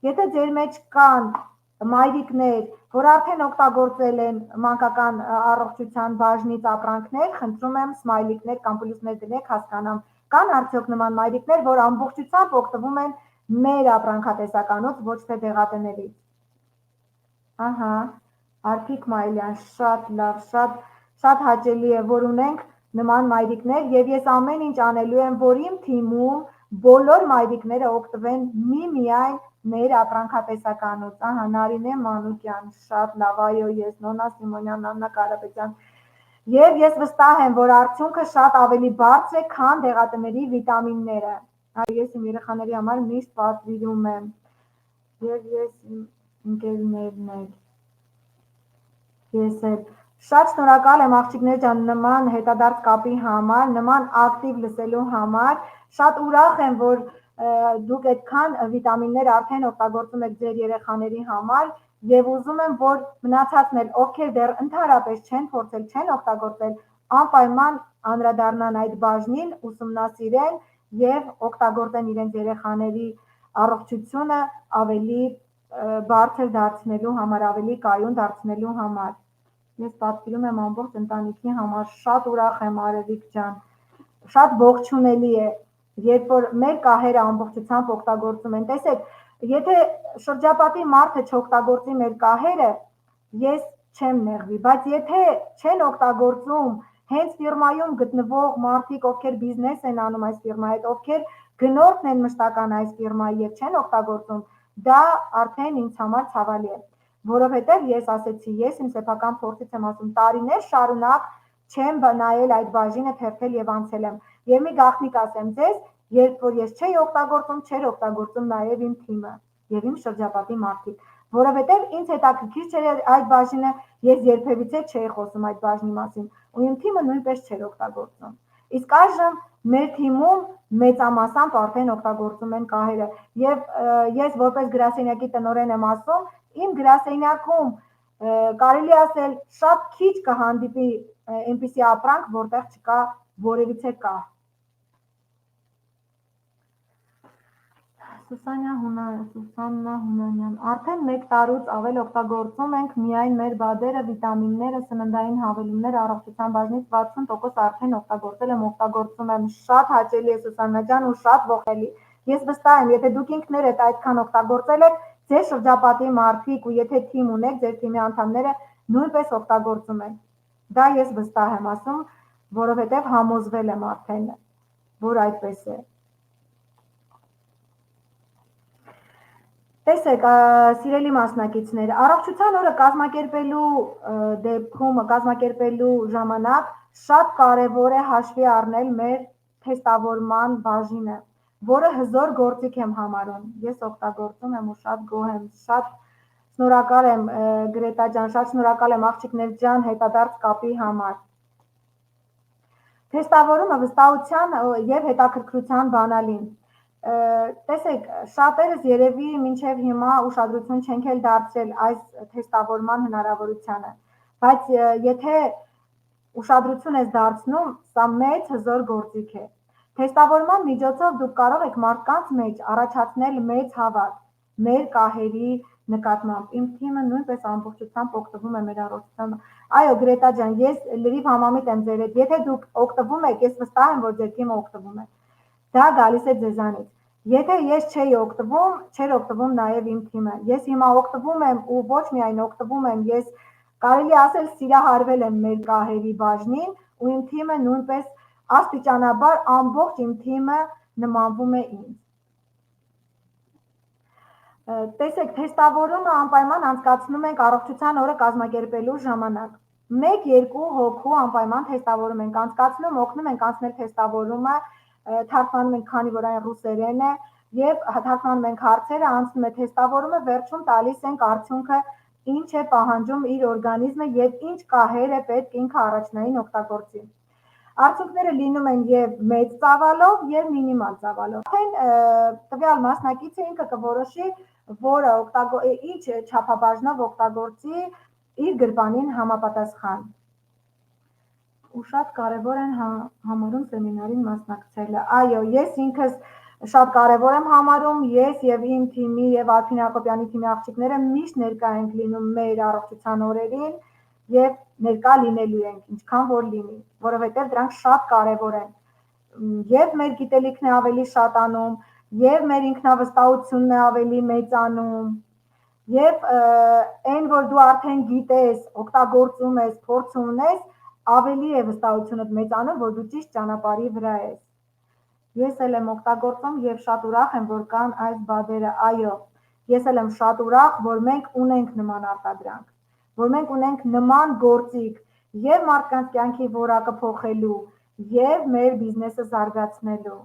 Եթե ձեր մեջ կան մայրիկներ, որ արդեն օգտագործել են մանկական առողջության բաժնից ապրանքներ, խնդրում եմ սմայլիկներ կամ պլյուսներ դնեք, հասկանամ, կան արդյոք նման մայրիկներ, որ ամբողջությամբ օգտվում են մեր ապրանքատեսականոց, ոչ թե դեղատներից։ Ահա, Արփիկ Մայլյան, շատ լավ, շատ հաճելի է, որ ունենք նման մայրիկներ, եւ ես ամեն ինչ անելու եմ, որ իմ թիմում բոլոր մայրիկները օգտվեն միմիայն մեր ապրանքատեսականուց։ Ահա Նարինե Մանուկյան, շատ լավ, այո, ես Նոնա Սիմոնյան, Աննա Կարապետյան, եւ ես վստահ եմ, որ արդյունքը շատ ավելի բարձր է, քան դեղատների վիտամինները։ Այո, ես իմ երեխաների համար միշտ պատվիրում եմ, եւ ես իմ ընկերներն էլ, ես էլ շատ շնորհակալ եմ աղջիկներ ջան նման հետադարձ կապի համար, նման ակտիվ լսելու համար, շատ ուրախ եմ, որ դուք այդքան վիտամիններ արդեն օգտագործում եք ձեր երեխաների համար եւ ուզում եմ, որ մնացածն էլ ովքեր դեռ ընդհանրապես չեն փորձել, չեն օգտագործել, անպայման անդրադառնան այդ բաժնին, ուսումնասիրեն եւ օգտագործեն իրենց երեխաների առողջությունը ավելի բարձր դարձնելու համար, ավելի կայուն դարձնելու համար։ Ես պատվիրում եմ ամբողջ ընտանիքի համար, շատ ուրախ եմ Արևիկ ջան, շատ ողջունելի է, երբ որ մեր կահերը ամբողջությամբ օգտագործում են, տեսեք, եթե շրջապատի մարդը չօգտագործի մեր կահերը, ես չեմ նեղվի, բայց եթե չեն օգտագործում հենց ֆիրմայում գտնվող մարդիկ, ովքեր բիզնես են անում այս ֆիրմայի հետ, ովքեր գնորդն են մշտական այս ֆիրմայի եւ չեն օգտագործում, դա արդեն ինձ համար ցավալի է, որովհետև ես ասեցի, ես իմ սեփական փորձից եմ ասում, տարիներ շարունակ չեմ նայել այդ բաժինը, թերթել եւ անցել եմ։ Եվ մի գաղտնիք ասեմ ձեզ, երբ որ ես չէի օգտագործում, չէր օգտագործում նաեւ իմ թիմը եւ իմ շրջապատի մարդիկ, որովհետև ինձ հետաքրքիր չէր այդ բաժինը, ես երբևիցե չէի խոսում այդ բաժնի մասին, ու իմ թիմը նույնպես չէր օգտագործում։ Իսկ այժմ մեր թիմում մեծամասամբ արդեն օգտագործում են կահերը եւ ես որպես գրասենյակի տնօրեն եմ ասում, իմ գրասենյակում կարելի ասել շատ քիչ կհանդիպի այնպիսի ապրանք, որտեղ չկա որևիցե կահ։ Սուսաննա Հունանյան, արդեն 1 տարուց ավել օգտագործում ենք միայն մեր բադերը, վիտամինները, սննդային հավելումները, առողջության բաժնից 60% արդեն օգտագործել եմ, օգտագործում եմ, շատ հաճելի է Սուսաննա ջան ու շատ ողջելի։ Ես վստահ եմ, եթե դուք ինքներդ այդքան օգտագործել եք, ձեր շրջապատի մարդիկ ու եթե թիմ ունեք, ձեր թիմի անդամները նույնպես օգտագործում են։ Դա ես վստահ եմ ասում, որովհետև համոզվել եմ արդեն, որ այդպես է։ Տեսեք, սիրելի մասնակիցներ, առողջության օրը կազմակերպելու դեպքում, կազմակերպելու ժամանակ շատ կարևոր է հաշվի առնել մեր թեստավորման բաժինը, որը հզոր գործիք եմ համարում։ Ես օգտագործում եմ ու շատ գոհ եմ, շատ շնորհակալ եմ Գրետա ջան, շատ շնորհակալ եմ աղջիկներ ջան հետադարձ կապի համար։ Թեստավորումը վստահության եւ հետաքրքրության բանալին։ Տեսեք, շատերս երևի մինչև հիմա ուշադրություն չենք էլ դարձրել այս թեստավորման հնարավորությանը, բայց եթե ուշադրություն ես դարձնում, սա մեծ հզոր գործիք է։ Թեստավորման միջոցով դուք կարող եք մարդկանց մեջ առաջացնել մեծ հավատ մեր կահերի նկատմամբ։ Իմ թիմը նույնպես ամբողջությամբ օգտվում է մեր առողջության։ Այո, Գրետա ջան, ես լրիվ համամիտ եմ ձեր հետ։ Եթե դուք օգտվում եք, ես վստահ եմ, որ ձեր թիմը օգտվում է։ Դա գալիս է ձեզանից։ Եթե ես չէի օգտվում, չէր օգտվում նաև իմ թիմը։ Ես հիմա օգտվում եմ ու ոչ միայն օգտվում եմ, ես կարելի ասել սիրահարվել եմ մեր կահերի բաժնին ու իմ թիմը նույնպես աստիճանաբար ամբողջ իմ թիմը նմանվում է ինձ։ Տեսեք, թեստավորումը անպայման անցկացնում ենք առողջության օրը կազմակերպելու ժամանակ։ 1-2 հոգու անպայման թեստավորում ենք անցկացնում, օգնում ենք անցնել թեստավորումը, թարգմանում ենք, քանի որ այն ռուսերեն է, եւ թարգմանում ենք հարցերը, անցնում է թեստավորումը, վերջում տալիս ենք արդյունքը, ինչ է պահանջում իր օրգանիզմը եւ ինչ կահեր է պետք ինքը առաջնային օգտագործի։ Արդյունքները լինում են եւ մեծ ծավալով եւ մինիմալ ծավալով։ Արդեն տվյալ մասնակիցը ինքը կորոշի, որը ինչ չափաբաժնով օգտագործի իր գրպանին համապատասխան։ Ու շատ կարևոր են համարում սեմինարին մասնակցելը։ Այո, ես ինքս շատ կարևոր եմ համարում, ես եւ իմ թիմի եւ Արփին Հակոբյանի թիմի աղջիկները միշտ ներկա ենք լինում մեր առողջության օրերին եւ ներկա լինելու ենք, ինչքան որ լինի, որովհետեւ դրանք շատ կարևոր են։ Եվ մեր գիտելիքն է ավելի շատանում, եւ մեր ինքնավստահությունն է ավելի մեծանում, եւ այն որ դու արդեն գիտես, օգտագործում ես, փորձ ունես, ավելի է վստահությունդ մեծանում, որ դու ճիշտ ճանապարհի վրա ես։ Ես էլ եմ օգտագործում եւ շատ ուրախ եմ, որ կան այս բադերը, այո, ես էլ եմ շատ ուրախ, որ մենք ունենք նման արտադրանք, որ մենք ունենք նման գործիք եւ մարդկանց կյանքի որակը փոխելու եւ մեր բիզնեսը զարգացնելու։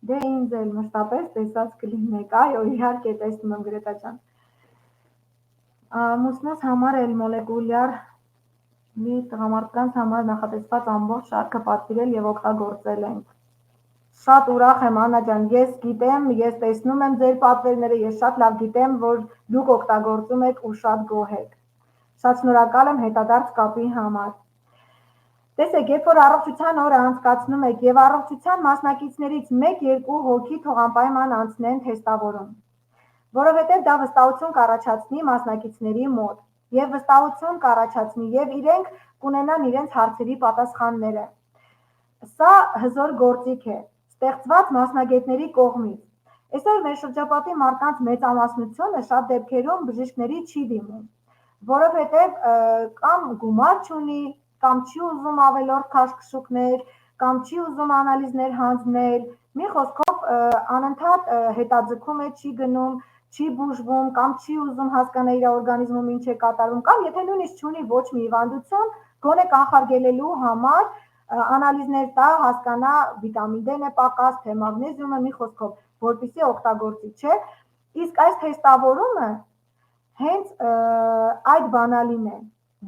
Դե ինձ էլ մշտապես տեսած կլինեք, այո, իհարկե տեսնում եմ Գրետա ջան։ Ամուսնուս համար էլ մոլեկուլյար մի տղամարդկանց համար նախատեսված ամբողջ շարքը պատվիրել եւ օգտագործել ենք։ Շատ ուրախ եմ Աննա ջան, ես գիտեմ, ես տեսնում եմ ձեր պատվերները, ես շատ լավ գիտեմ, որ դուք օգտագործում եք ու շատ գոհ եք։ Շատ շնորհակալ եմ հետադարձ կապի համար։ Տեսեք, երբ որ առողջության օրը անցկացնում եք եւ առողջության մասնակիցներից 1-2 հոգի թող անպայման անցնեն թեստավորում, որովհետեւ դա վստահություն կառաջացնի մասնակիցների մոտ եւ վստահություն կառաջացնի եւ իրենք կունենան իրենց հարցերի պատասխանները։ Սա հզոր գործիք է, ստեղծված մասնագետների կողմից։ Այսօր մեր շրջապատի մարդկանց մեծամասնությունը շատ դեպքերում բժիշկների չի դիմում, որովհետեւ կամ գումար չունի, կամ չի ուզում ավելորդ քաշքշուկներ, կամ չի ուզում անալիզներ հանձնել, մի խոսքով անընդհատ հետաձգում է, չի գնում, չի բուժվում, կամ չի ուզում հասկանալ իր օրգանիզմում ինչ է կատարվում, կամ եթե նույնիսկ չունի ոչ մի հիվանդություն, գոնե կանխարգելելու համար անալիզներ տա, հասկանա վիտամին D-ն է պակաս, թե մագնեզիումը, մի խոսքով, որպեսզի օգտագործի, չէ։ Իսկ այս թեստավորումը հենց այդ բանալին է,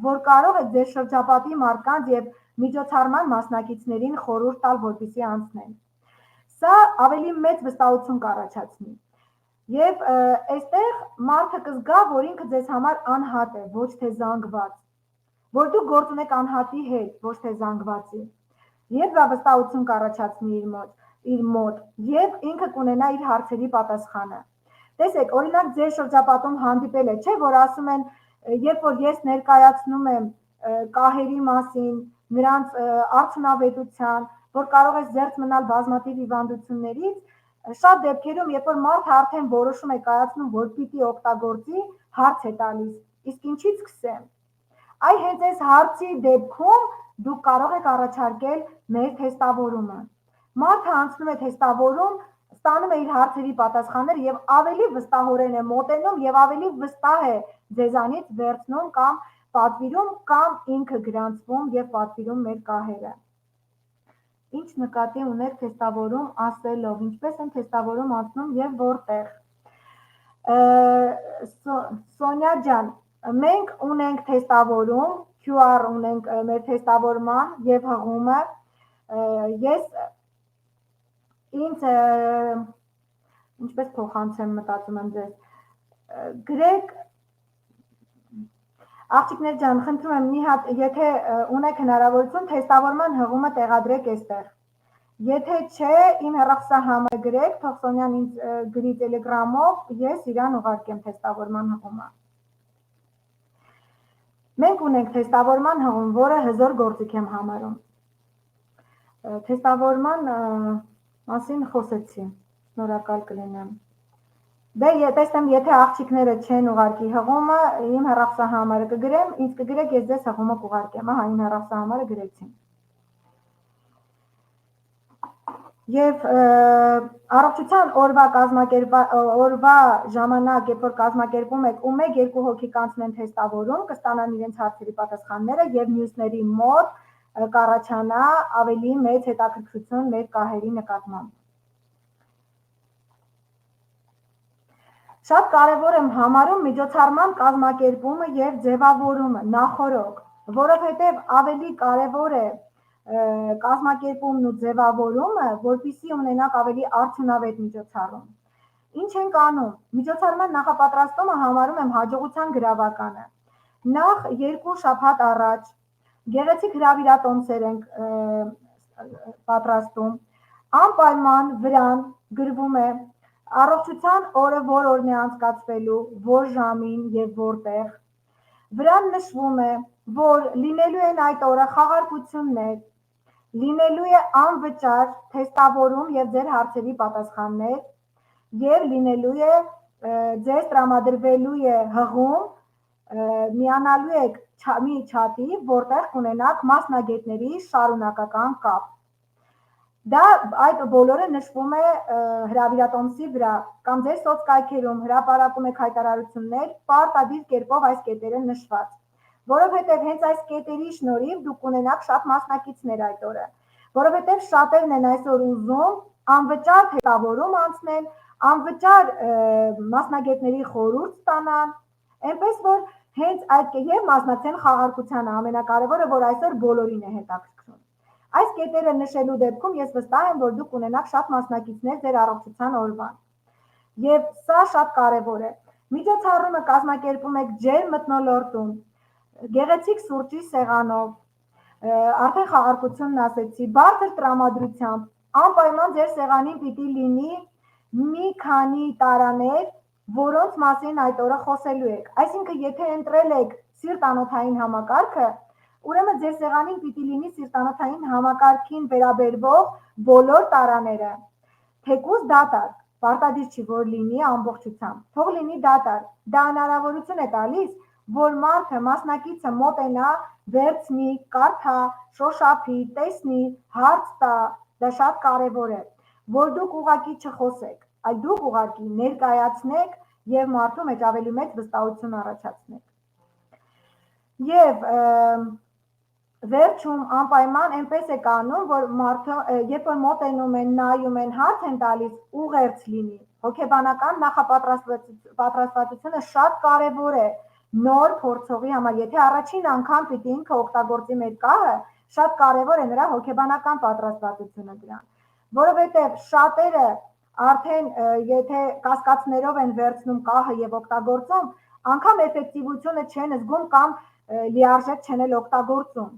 որ կարող է ձեր շրջապատի մարդկանց եւ միջոցառման մասնակիցներին խորհուրդ տալ, որպեսզի անցնեն։ Սա ավելի մեծ վստահություն կառաջացնի։ Եվ այստեղ մարդը կզգա, որ ինքը ձեզ համար անհատ է, ոչ թե զանգված, որ դուք գործ ունեք անհատի հետ, ոչ թե զանգվածի։ Եվ դա վստահություն կառաջացնի իր մոտ, եւ ինքը կունենա իր հարցերի պատասխանը։ Տեսեք, օրինակ ձեր շրջապատում հանդիպել է, չէ, որ ասում են, երբ որ ես ներկայացնում եմ կահերի մասին, նրանց արդյունավետության, որ կարող է զերծ մնալ բազմաթիվ հիվանդություններից, շատ դեպքերում, երբ որ մարդը արդեն որոշում է կայացնում, որ պիտի օգտագործի, հարց է տալիս, իսկ ինչից սկսեմ։ Այ հենց այս հարցի դեպքում դուք կարող եք առաջարկել մեր թեստավորումը։ Մարդը անցնում է թեստավորում, ստանում է իր հարցերի պատասխանները եւ ավելի վստահորեն է մոտենում եւ ավելի վստահ է ձեզանից վերցնում կամ պատվիրում կամ ինքը գրանցվում եւ պատվիրում մեր կահերը։ Ինչ նկատի ունեք թեստավորում ասելով, ինչպես են թեստավորում անցնում եւ որտեղ։ Սոնյա ջան, մենք ունենք թեստավորում, QR ունենք մեր թեստավորման եւ հղումը։ Ես ինձ ինչպես փոխանցեմ, մտածում եմ ձեզ։ Գրեք աղջիկներ ջան, խնդրում եմ մի հատ, եթե ունեք հնարավորություն, թեստավորման հղումը տեղադրեք այստեղ։ Եթե չէ, իմ հեռախոսահամարը գրեք, թող Սոնյան ինձ գրի Telegram-ով, ես իրան ուղարկեմ թեստավորման հղումը։ Մենք ունենք թեստավորման հղում, որը հզոր գործիք եմ համարում։ Թեստավորման մասին խոսեցի, շնորհակալ կլինեմ։ Դե տեսնեմ, եթե աղջիկները չեն ուղարկի հղումը, իմ հեռախոսահամարը կգրեմ, ինձ կգրեք, ես ձեզ հղումը կուղարկեմ, ահա իմ հեռախոսահամարը գրեցի։ Եվ առողջության օրվա ժամանակ, երբ որ կազմակերպում եք ու 1-2 հոգի կանցնեն թեստավորում, կստանան իրենց հարցերի պատասխանները եւ մյուսների մոտ կառաջանա ավելի մեծ հետաքրքրություն մեր կահերի նկատմամբ։ Շատ կարևոր եմ համարում միջոցառման կազմակերպումը եւ ձևավորումը նախորոք, որովհետեւ ավելի կարևոր է կազմակերպումն ու ձևավորումը, որպեսզի ունենաք ավելի արդյունավետ միջոցառում։ Ինչ ենք անում։ Միջոցառման նախապատրաստումը համարում եմ հաջողության գրավականը։ Նախ 2 շաբաթ առաջ գեղեցիկ հրավիրատոմսեր ենք պատրաստում, անպայման վրան գրվում է առողջության օրը որ օրն է անցկացվելու, որ ժամին եւ որտեղ։ Վրան նշվում է, որ լինելու են այդ օրը խաղարկություններ, լինելու է անվճար թեստավորում եւ ձեր հարցերի պատասխաններ եւ լինելու է ձեզ տրամադրվելու է հղում միանալու եք մի չաթի, որտեղ կունենաք մասնագետների շարունակական կապ։ Դա այդ բոլորը նշվում է հրավիրատոմսի վրա կամ ձեր սոցկայքերում հրապարակում եք հայտարարություններ, պարտադիր կերպով այս կետերը նշված, որովհետև հենց այս կետերի շնորհիվ դուք կունենաք շատ մասնակիցներ այդ օրը, որովհետև շատերն են այսօր ուզում անվճար հետավորում անցնել, անվճար մասնագետների խորհուրդ ստանան, այնպես որ հենց այդ եւ մասնակցեն խաղարկությանը, ամենակարևորը, որ այսօր բոլորին է հետաքրքրում։ Այս կետերը նշելու դեպքում ես վստահ եմ, որ դուք ունենաք շատ մասնակիցներ ձեր առողջության օրվան։ Եվ սա շատ կարևոր է։ Միջոցառումը կազմակերպում եք ջերմ մթնոլորտում, գեղեցիկ սուրճի սեղանով, արդեն խաղարկությունն ասեցի, բարձր տրամադրությամբ, անպայման ձեր սեղանին պիտի լինի մի քանի տարաներ, որոնց մասին այդ օրը խոսելու եք։ Այսինքն, եթե ընտրել եք սիրտանոթային համակարգը, ուրեմն ձեր սեղանին պիտի լինի սիրտանոթային համակարգին վերաբերվող բոլոր տարաները։ Թեկուզ դատարկ, պարտադիր չի, որ լինի ամբողջությամբ, թող լինի դատարկ։ Դա հնարավորություն է տալիս, որ մարդը, մասնակիցը մոտենա, վերցնի, կարդա, շոշափի, տեսնի, հարց տա, դա շատ կարևոր է, որ դուք ուղղակի չխոսեք, այլ դուք ուղղակի ներկայացնեք եւ մարդու մեջ ավելի մեծ վստահություն առաջացնեք։ Եվ վերջում անպայման այնպես է կանոն, որ մարդը, երբ որ մոտենում են, նայում են, հարց են տալիս, ուղերձ լինի։ Հոգեբանական նախապատրաստվածությունը շատ կարևոր է նոր փորձողի համար, եթե առաջին անգամ պիտի ինքը օգտագործի մեր կահը, շատ կարևոր է նրա հոգեբանական պատրաստվածությունը դրան, որովհետև շատերը արդեն եթե կասկածներով են վերցնում կահը եւ օգտագործում, անգամ էֆեկտիվությունը չեն զգում կամ լիարժեք չեն էլ օգտագործում,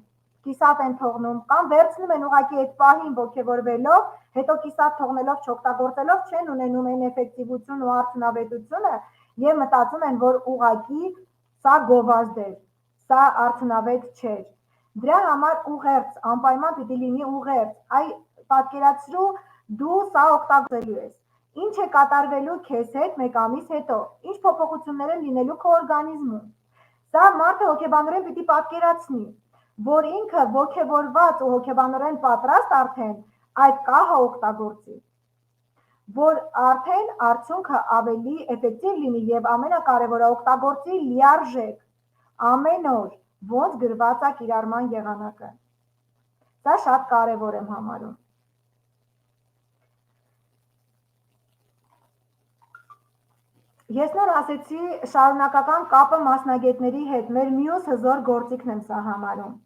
կիսատ են թողնում կամ վերցնում են ուղղակի այդ պահին ոգևորվելով, հետո կիսատ թողնելով չօգտագործելով չեն ունենում այն էֆեկտիվություն ու արդյունավետությունը եւ մտածում են, որ ուղղակի սա գովազդ է, սա արդյունավետ չէր։ Դրա համար ուղերձ, անպայման պիտի լինի ուղերձ, այ պատկերացրու դու սա օգտագործելու ես, ինչ է կատարվելու քեզ հետ մեկ ամիս հետո, ինչ փոփոխություններ են լինելու քո օրգանիզմում։ Սա մարդը հոգեբանորեն պիտի պատկերացնի, որ ինքը ոգևորված ու հոգեբանորեն պատրաստ արդեն այդ կահը օգտագործի, որ արդեն արդյունքը ավելի էֆեկտիվ լինի եւ ամենակարևորը օգտագործի լիարժեք ամեն օր, ոնց գրված է կիրառման եղանակը։ Սա շատ կարևոր եմ համարում։ Ես նոր ասեցի շարունակական կապը մասնագետների հետ, մեր մյուս հզոր գործիքն եմ սա համարում։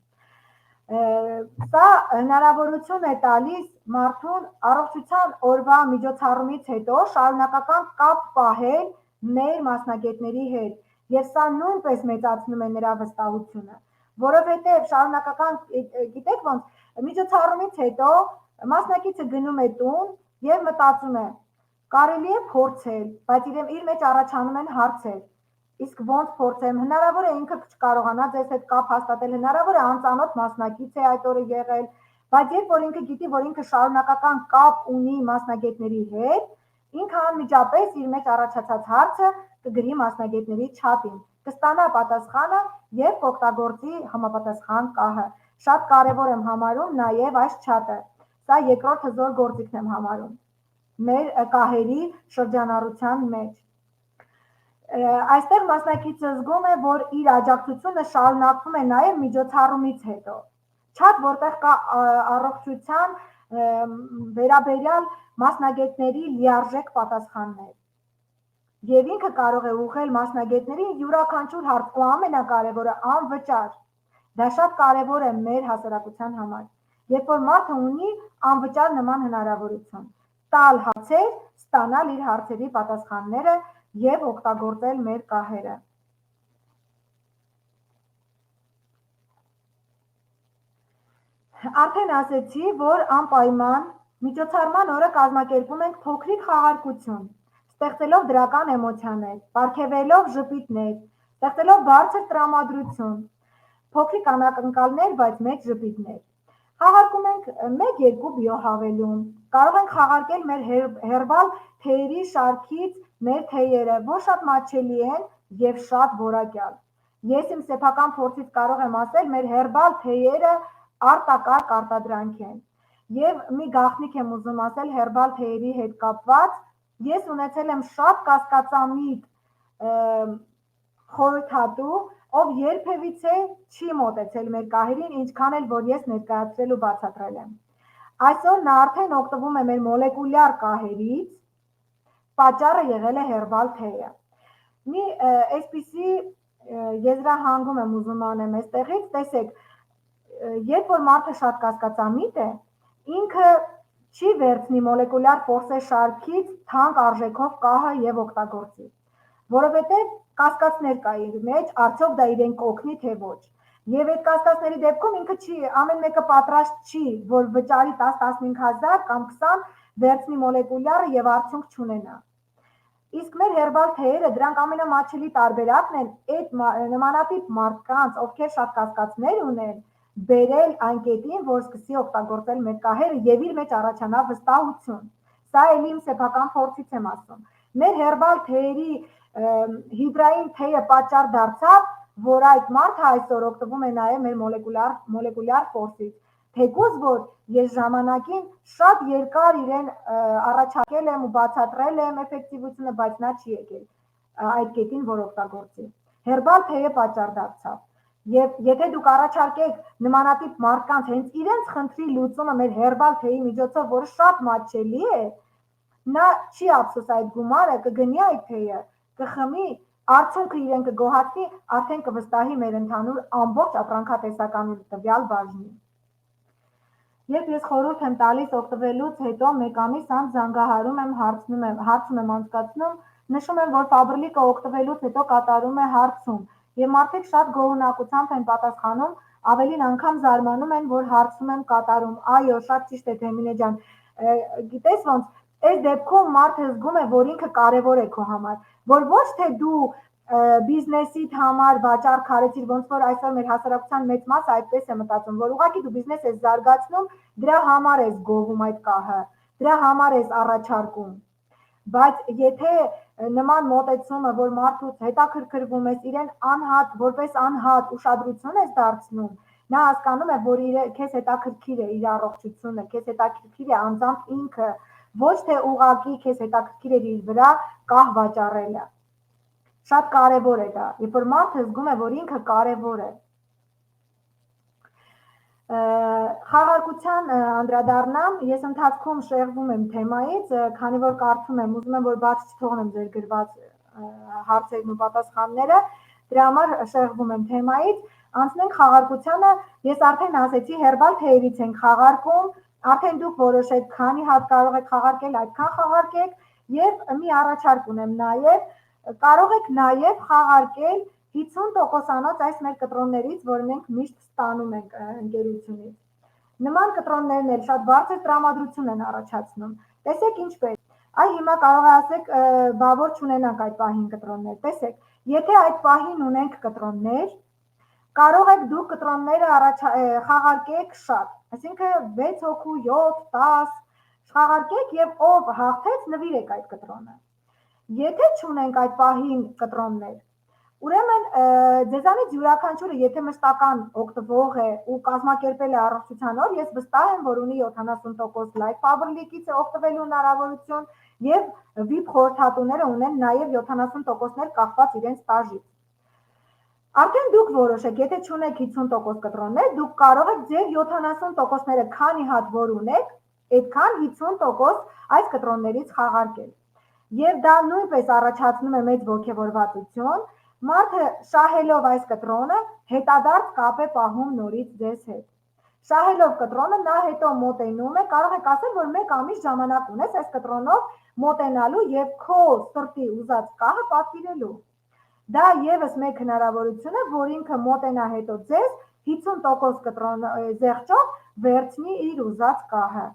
Սա հնարավորություն է տալիս մարդուն առողջության օրվա միջոցառումից հետո շարունակական կապ պահել մեր մասնագետների հետ, եւ սա նույնպես մեծացնում է նրա վստահությունը, որովհետեւ շարունակական, գիտեք ոնց, միջոցառումից հետո մասնակիցը գնում է տուն եւ մտածում է, կարելի է փորձել, բայց իր մեջ առաջանում են հարցեր, իսկ ոնց փորձեմ, հնարավոր է ինքը չկարողանա ձեզ հետ կապ հաստատել, հնարավոր է անծանոթ մասնակից է այդ օրը եղել, բայց երբ որ ինքը գիտի, որ ինքը շարունակական կապ ունի մասնագետների հետ, ինքը անմիջապես իր մեջ առաջացած հարցը կգրի մասնագետների չաթին, կստանա պատասխանը եւ կօգտագործի համապատասխան կահը։ Շատ կարեւոր եմ համարում նաեւ այս չաթը, սա երկրորդ հզոր գործիքն եմ համարում մեր կահերի շրջանառության մեջ։ Այստեղ մասնակիցը զգում է, որ իր աջակցությունը շարունակվում է նաև միջոցառումից հետո։ Չաթ, որտեղ կա առողջության վերաբերյալ մասնագետների լիարժեք պատասխաններ։ Եվ ինքը կարող է ուղղել մասնագետներին յուրաքանչյուր հարց ու ամենակարևորը անվճար։ Դա շատ կարևոր է մեր հասարակության համար, երբ որ մարդը ունի անվճար նման հնարավորություն տալ հարցեր, ստանալ իր հարցերի պատասխանները եւ օգտագործել մեր կահերը։ Արդեն ասեցի, որ անպայման միջոցառման օրը կազմակերպում ենք փոքրիկ խաղարկություն, ստեղծելով դրական էմոցիաներ, պարգևելով ժպիտներ, ստեղծելով բարձր տրամադրություն, փոքրիկ անակնկալներ, բայց մեծ ժպիտներ։ Խաղարկում ենք 1-2 բիոհավելում, կարող ենք խաղարկել մեր հերբալ թեյերի շարքից մեր թեյերը, որ շատ մատչելի են եւ շատ որակյալ։ Ես իմ սեփական փորձից կարող եմ ասել, մեր հերբալ թեյերը արտակարգ արտադրանք են։ Եվ մի գաղտնիք եմ ուզում ասել հերբալ թեյերի հետ կապված, ես ունեցել եմ շատ կասկածամիտ խորհրդատու, ով երբևիցե չի մոտեցել մեր կահերին, ինչքան էլ որ ես ներկայացրել ու բացատրել եմ։ Այսօր նա արդեն օգտվում է մեր մոլեկուլյար կահերից, պատճառը եղել է հերբալ թեյը։ Մի այսպիսի եզրահանգում եմ ուզում անեմ այստեղից, տեսեք, երբ որ մարդը շատ կասկածամիտ է, ինքը չի վերցնի մոլեկուլյար ֆորսե շարքից թանկ արժեքով կահը եւ օգտագործի, որովհետեւ կասկածներ կա իր մեջ, արդյոք դա իրեն կօգնի թե ոչ։ Եվ այդ կասկածների դեպքում ինքը չի, ամեն մեկը պատրաստ չի, որ վճարի 10-15 հազար կամ 20 վերցնի մոլեկուլյարը եւ արդյունք չունենա։ Իսկ մեր հերբալ թեյերը դրանք ամենամատչելի տարբերակն են այդ նմանատիպ մարդկանց, ովքեր շատ կասկածներ ունեն, բերել այն կետին, որ սկսի օգտագործել մեր կահերը եւ իր մեջ առաջանա վստահություն։ Սա էլի իմ սեփական փորձից եմ ասում։ Մեր հերբալ թեյերի հիդրային թեյը պատճառ դարձավ, որ այդ մարդը այսօր օգտվում է նաեւ մեր մոլեկուլյար ֆորսից։ Թեկուզ որ ես ժամանակին շատ երկար իրեն առաջարկել եմ ու բացատրել եմ էֆեկտիվությունը, բայց նա չի եկել այդ կետին, որ օգտագործի։ Հերբալ թեյը պատճառ դարձավ։ Եվ եթե դուք առաջարկեք նմանատիպ մարդկանց հենց իրենց խնդրի լուծումը մեր հերբալ թեյի միջոցով, որը շատ մատչելի է, նա չի ափսոս այդ գումարը, կգնի այդ թեյը, կխմի, արդյունքը իրեն կգոհացնի, արդեն կվստահի մեր ընդհանուր ամբողջ ապրանքատեսական տվյալ բաժնին։ Երբ ես խորհուրդ եմ տալիս օգտվելուց հետո մեկ ամիս անց զանգահարում եմ, հարցում եմ անցկացնում, նշում եմ, որ Faberlic-ը օգտվելուց հետո կատարում է հարցում, եւ մարդիկ շատ գոհունակությամբ են պատասխանում, ավելին անգամ զարմանում են, որ հարցում եմ կատարում։ Այո, շատ ճիշտ է Թեմինե ջան։ Գիտես ոնց, այս դեպքում մարդը զգում է, որ ինքը կարևոր է քո համար, որ ոչ թե դու բիզնեսիդ համար վաճառք արեցիր, ոնց որ այսօր մեր հասարակության մեծ մասը այդպես է մտածում, որ ուղղակի դու բիզնես ես զարգացնում, դրա համար ես գովում այդ կահը, դրա համար ես առաջարկում։ Բայց եթե նման մոտեցումը, որ մարդուց հետաքրքրվում ես, իրեն անհատ, որպես անհատ ուշադրություն ես դարձնում, նա հասկանում է, որ քեզ հետաքրքիր է իր առողջությունը, քեզ հետաքրքիր է անձամբ ինքը, ոչ թե ուղղակի քեզ հետաքրքիր է իր վրա կահ վաճառելը։ Շատ կարևոր է դա, երբ որ մարդը զգում է, որ ինքը կարևոր է։ Խաղարկության անդրադառնամ, ես ընթացքում շեղվում եմ թեմայից, քանի որ կարդում եմ, ուզում եմ, որ բաց չթողնեմ ձեր գրված հարցերն ու պատասխանները, դրա համար շեղվում եմ թեմայից, անցնենք խաղարկությանը, ես արդեն ասեցի, հերբալ թեյերից ենք խաղարկում, արդեն դուք որոշեք, քանի հատ կարող եք խաղարկել, այդքան խաղարկեք, եւ մի առաջարկ ունեմ նաեւ, կարող եք նաեւ խաղարկել 50%-անոց այս մեր կտրոններից, որ մենք միշտ ստանում ենք ընկերությունից։ Նման կտրոններն էլ շատ բարձր տրամադրություն են առաջացնում։ Տեսեք ինչպես։ Այ հիմա կարող ասեք, բա որ չունենանք այդ պահին կտրոններ։ Տեսեք, եթե այդ պահին ունենք կտրոններ, կարող եք դուք կտրոնները խաղարկեք շատ, այսինքն 6 հոգու, 7, 10 խաղարկեք եւ ով հաղթեց նվիրեք այդ կտրոնը։ Եթե չունենք այդ պահին կտրոններ, ուրեմն ձեզանից յուրաքանչյուրը, եթե մշտական օգտվող է ու կազմակերպել է առողջության օր, ես վստահ եմ, որ ունի 70% լայվ Faberlic-ից օգտվելու հնարավորություն եւ VIP խորհրդատուները ունեն նաեւ 70%-ներ կախված իրենց ստաժից։ Արդեն դուք որոշեք, եթե չունեք 50% կտրոններ, դուք կարող եք ձեր 70%-ները քանի հատ որ ունեք, այդքան 50% այս կտրոններից խաղարկել։ Եվ դա նույնպես առաջացնում է մեծ ոգևորվածություն, մարդը շահելով այս կտրոնը հետադարձ կապ է պահում նորից ձեզ հետ։ Շահելով կտրոնը նա հետո մոտենում է, կարող եք ասել, որ մեկ ամիս ժամանակ ունես այս կտրոնով մոտենալու եւ քո սրտի ուզած կահը պատվիրելու։ Դա եւս մեկ հնարավորություն է, որ ինքը մոտենա հետո ձեզ 50% կտրոն զեղչով վերցնի իր ուզած կահը։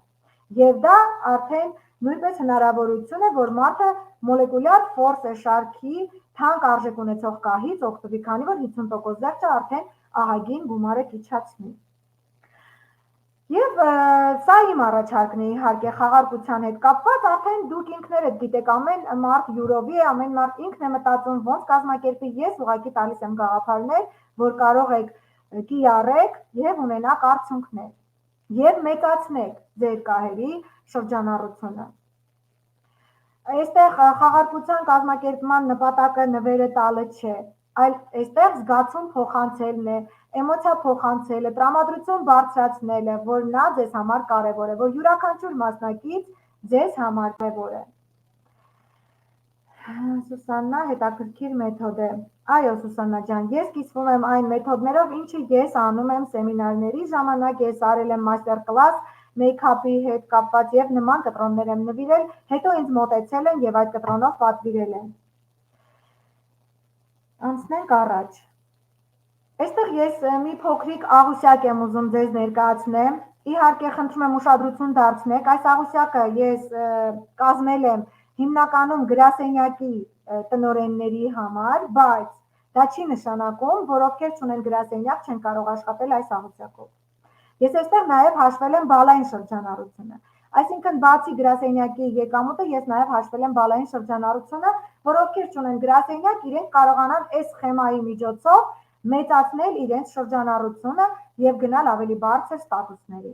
Եվ դա արդեն նույնպես հնարավորություն է, որ մարդը մոլեկուլյար ֆորսե շարքի թանկ արժեք ունեցող կահից օգտվի, քանի որ 50% զեղչը արդեն ահագին գումար է կիչացնի։ Եվ սա իմ առաջարկն է, իհարկե խաղարկության հետ կապված, արդեն դուք ինքներդ գիտեք, ամեն մարդ յուրովի է, ամեն մարդ ինքն է մտածում ոնց կազմակերպի, ես ուղղակի տալիս եմ գաղափարներ, որ կարող եք կիրառեք եւ ունենաք արդյունքներ եւ մեծացնեք ձեր կահերի շրջանառությունը։ Այստեղ խաղարկության կազմակերպման նպատակը նվերը տալը չէ, այլ այստեղ զգացում փոխանցելն է, էմոցիա փոխանցելը, տրամադրություն բարձրացնելը, որ նա ձեզ համար կարևոր է, որ յուրաքանչյուր մասնակից ձեզ համար կարևոր է։ Սուսաննա, հետաքրքիր մեթոդ է։ Այո, Սուսաննա ջան, ես կիսվում եմ այն մեթոդներով, ինչը ես անում եմ սեմինարների ժամանակ, ես արել եմ մաստեր-կլաս մեյքափի հետ կապված եւ նման կտրոններ եմ նվիրել, հետո ինձ մոտեցել են եւ այդ կտրոնով պատվիրել են։ Անցնենք առաջ։ Այստեղ ես մի փոքրիկ աղյուսակ եմ ուզում ձեզ ներկայացնեմ։ Իհարկե խնդրում եմ ուշադրություն դարձնեք, այս աղյուսակը ես կազմել եմ հիմնականում գրասենյակի տնօրենների համար, բայց դա չի նշանակում, որ ովքեր չունեն գրասենյակ չեն կարող աշխատել այս աղյուսակով։ Ես այստեղ նաև հաշվել եմ բալային շրջանառությունը, այսինքն բացի գրասենյակի եկամուտը ես նաև հաշվել եմ բալային շրջանառությունը, որ ովքեր չունեն գրասենյակ, իրենք կարողանան այս սխեմայի միջոցով մեծացնել իրենց շրջանառությունը եւ գնալ ավելի բարձր ստատուսների։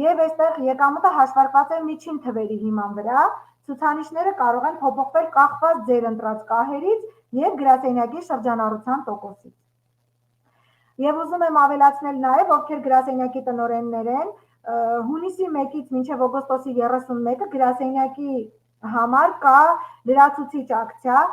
Եվ այստեղ եկամուտը հաշվարկված է միջին թվերի հիման վրա, ցուցանիշները կարող են փոփոխվել կախված ձեր ընտրած կահերից եւ գրասենյակի շրջանառության տոկոսից։ Եվ ուզում եմ ավելացնել նաև, ովքեր գրասենյակի տնօրեններ են, հունիսի 1-ից մինչև օգոստոսի 31-ը գրասենյակի համար կա լրացուցիչ ակցիա։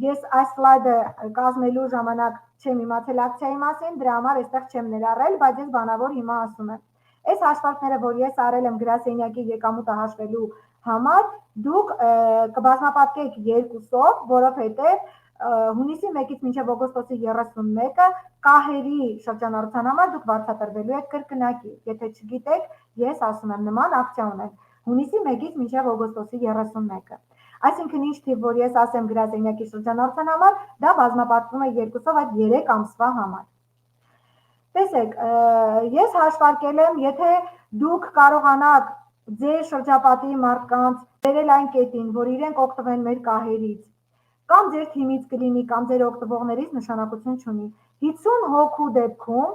Ես այս սլայդը կազմելու ժամանակ չեմ իմացել ակցիայի մասին, դրա համար այստեղ չեմ ներառել, բայց ես բանավոր հիմա ասում եմ։ Այս հաշվարկները, որ ես արել եմ գրասենյակի եկամուտը հաշվելու համար, դուք կբազմապատկեք 2-ով, որովհետև հունիսի 1-ից մինչև օգոստոսի 31-ը կահերի շրջանառության համար դուք վարձատրվելու եք կրկնակի։ Եթե չգիտեք, ես ասում եմ նման ակցիա ունենք հունիսի 1-ից մինչև օգոստոսի 31-ը։ Այսինքն ինչ թիվ, որ ես ասեմ գրասենյակի շրջանառության համար, դա բազմապատկվում է 2-ով այդ 3 ամսվա համար։ Տեսեք, ես հաշվարկել եմ, եթե դուք կարողանաք ձեր շրջապատի մարդկանց բերել այն կետին, որ իրենք օգտվեն մեր կահերից, կամ ձեր թիմից կլինի, կամ ձեր օգտվողներից նշանակություն չունի։ 50 հոգու դեպքում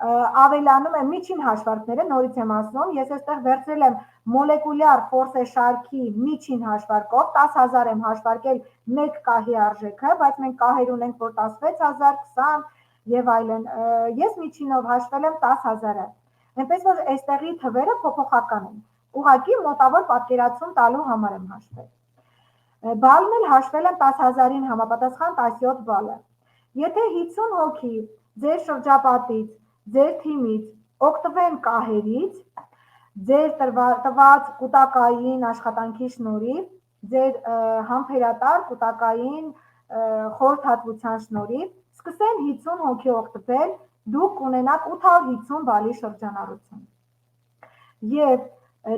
ավելանում է միջին հաշվարկները, նորից եմ ասում, ես այստեղ վերցրել եմ մոլեկուլյար ֆորսե շարքի միջին հաշվարկով, 10,000 եմ հաշվարկել մեկ կահի արժեքը, բայց մենք կահեր ունենք, որ 16,000, 20 եւ այլն, ես միջինով հաշվել եմ 10,000-ը, այնպես որ այստեղի թվերը փոփոխական են, ուղղակի մոտավոր պատկերացում տալու համար եմ հաշվել։ Բալն էլ հաշվել եմ 10,000-ին համապատասխան 17 բալը։ Եթե 50 հոգի ձեր շրջապատից, ձեր թիմից օգտվեն կահերից, ձեր տված կուտակային աշխատանքի շնորհիվ, ձեր համբերատար կուտակային խորհրդատվության շնորհիվ, սկսեն 50 հոգի օգտվել, դուք կունենաք 850 բալի շրջանառություն։ Եվ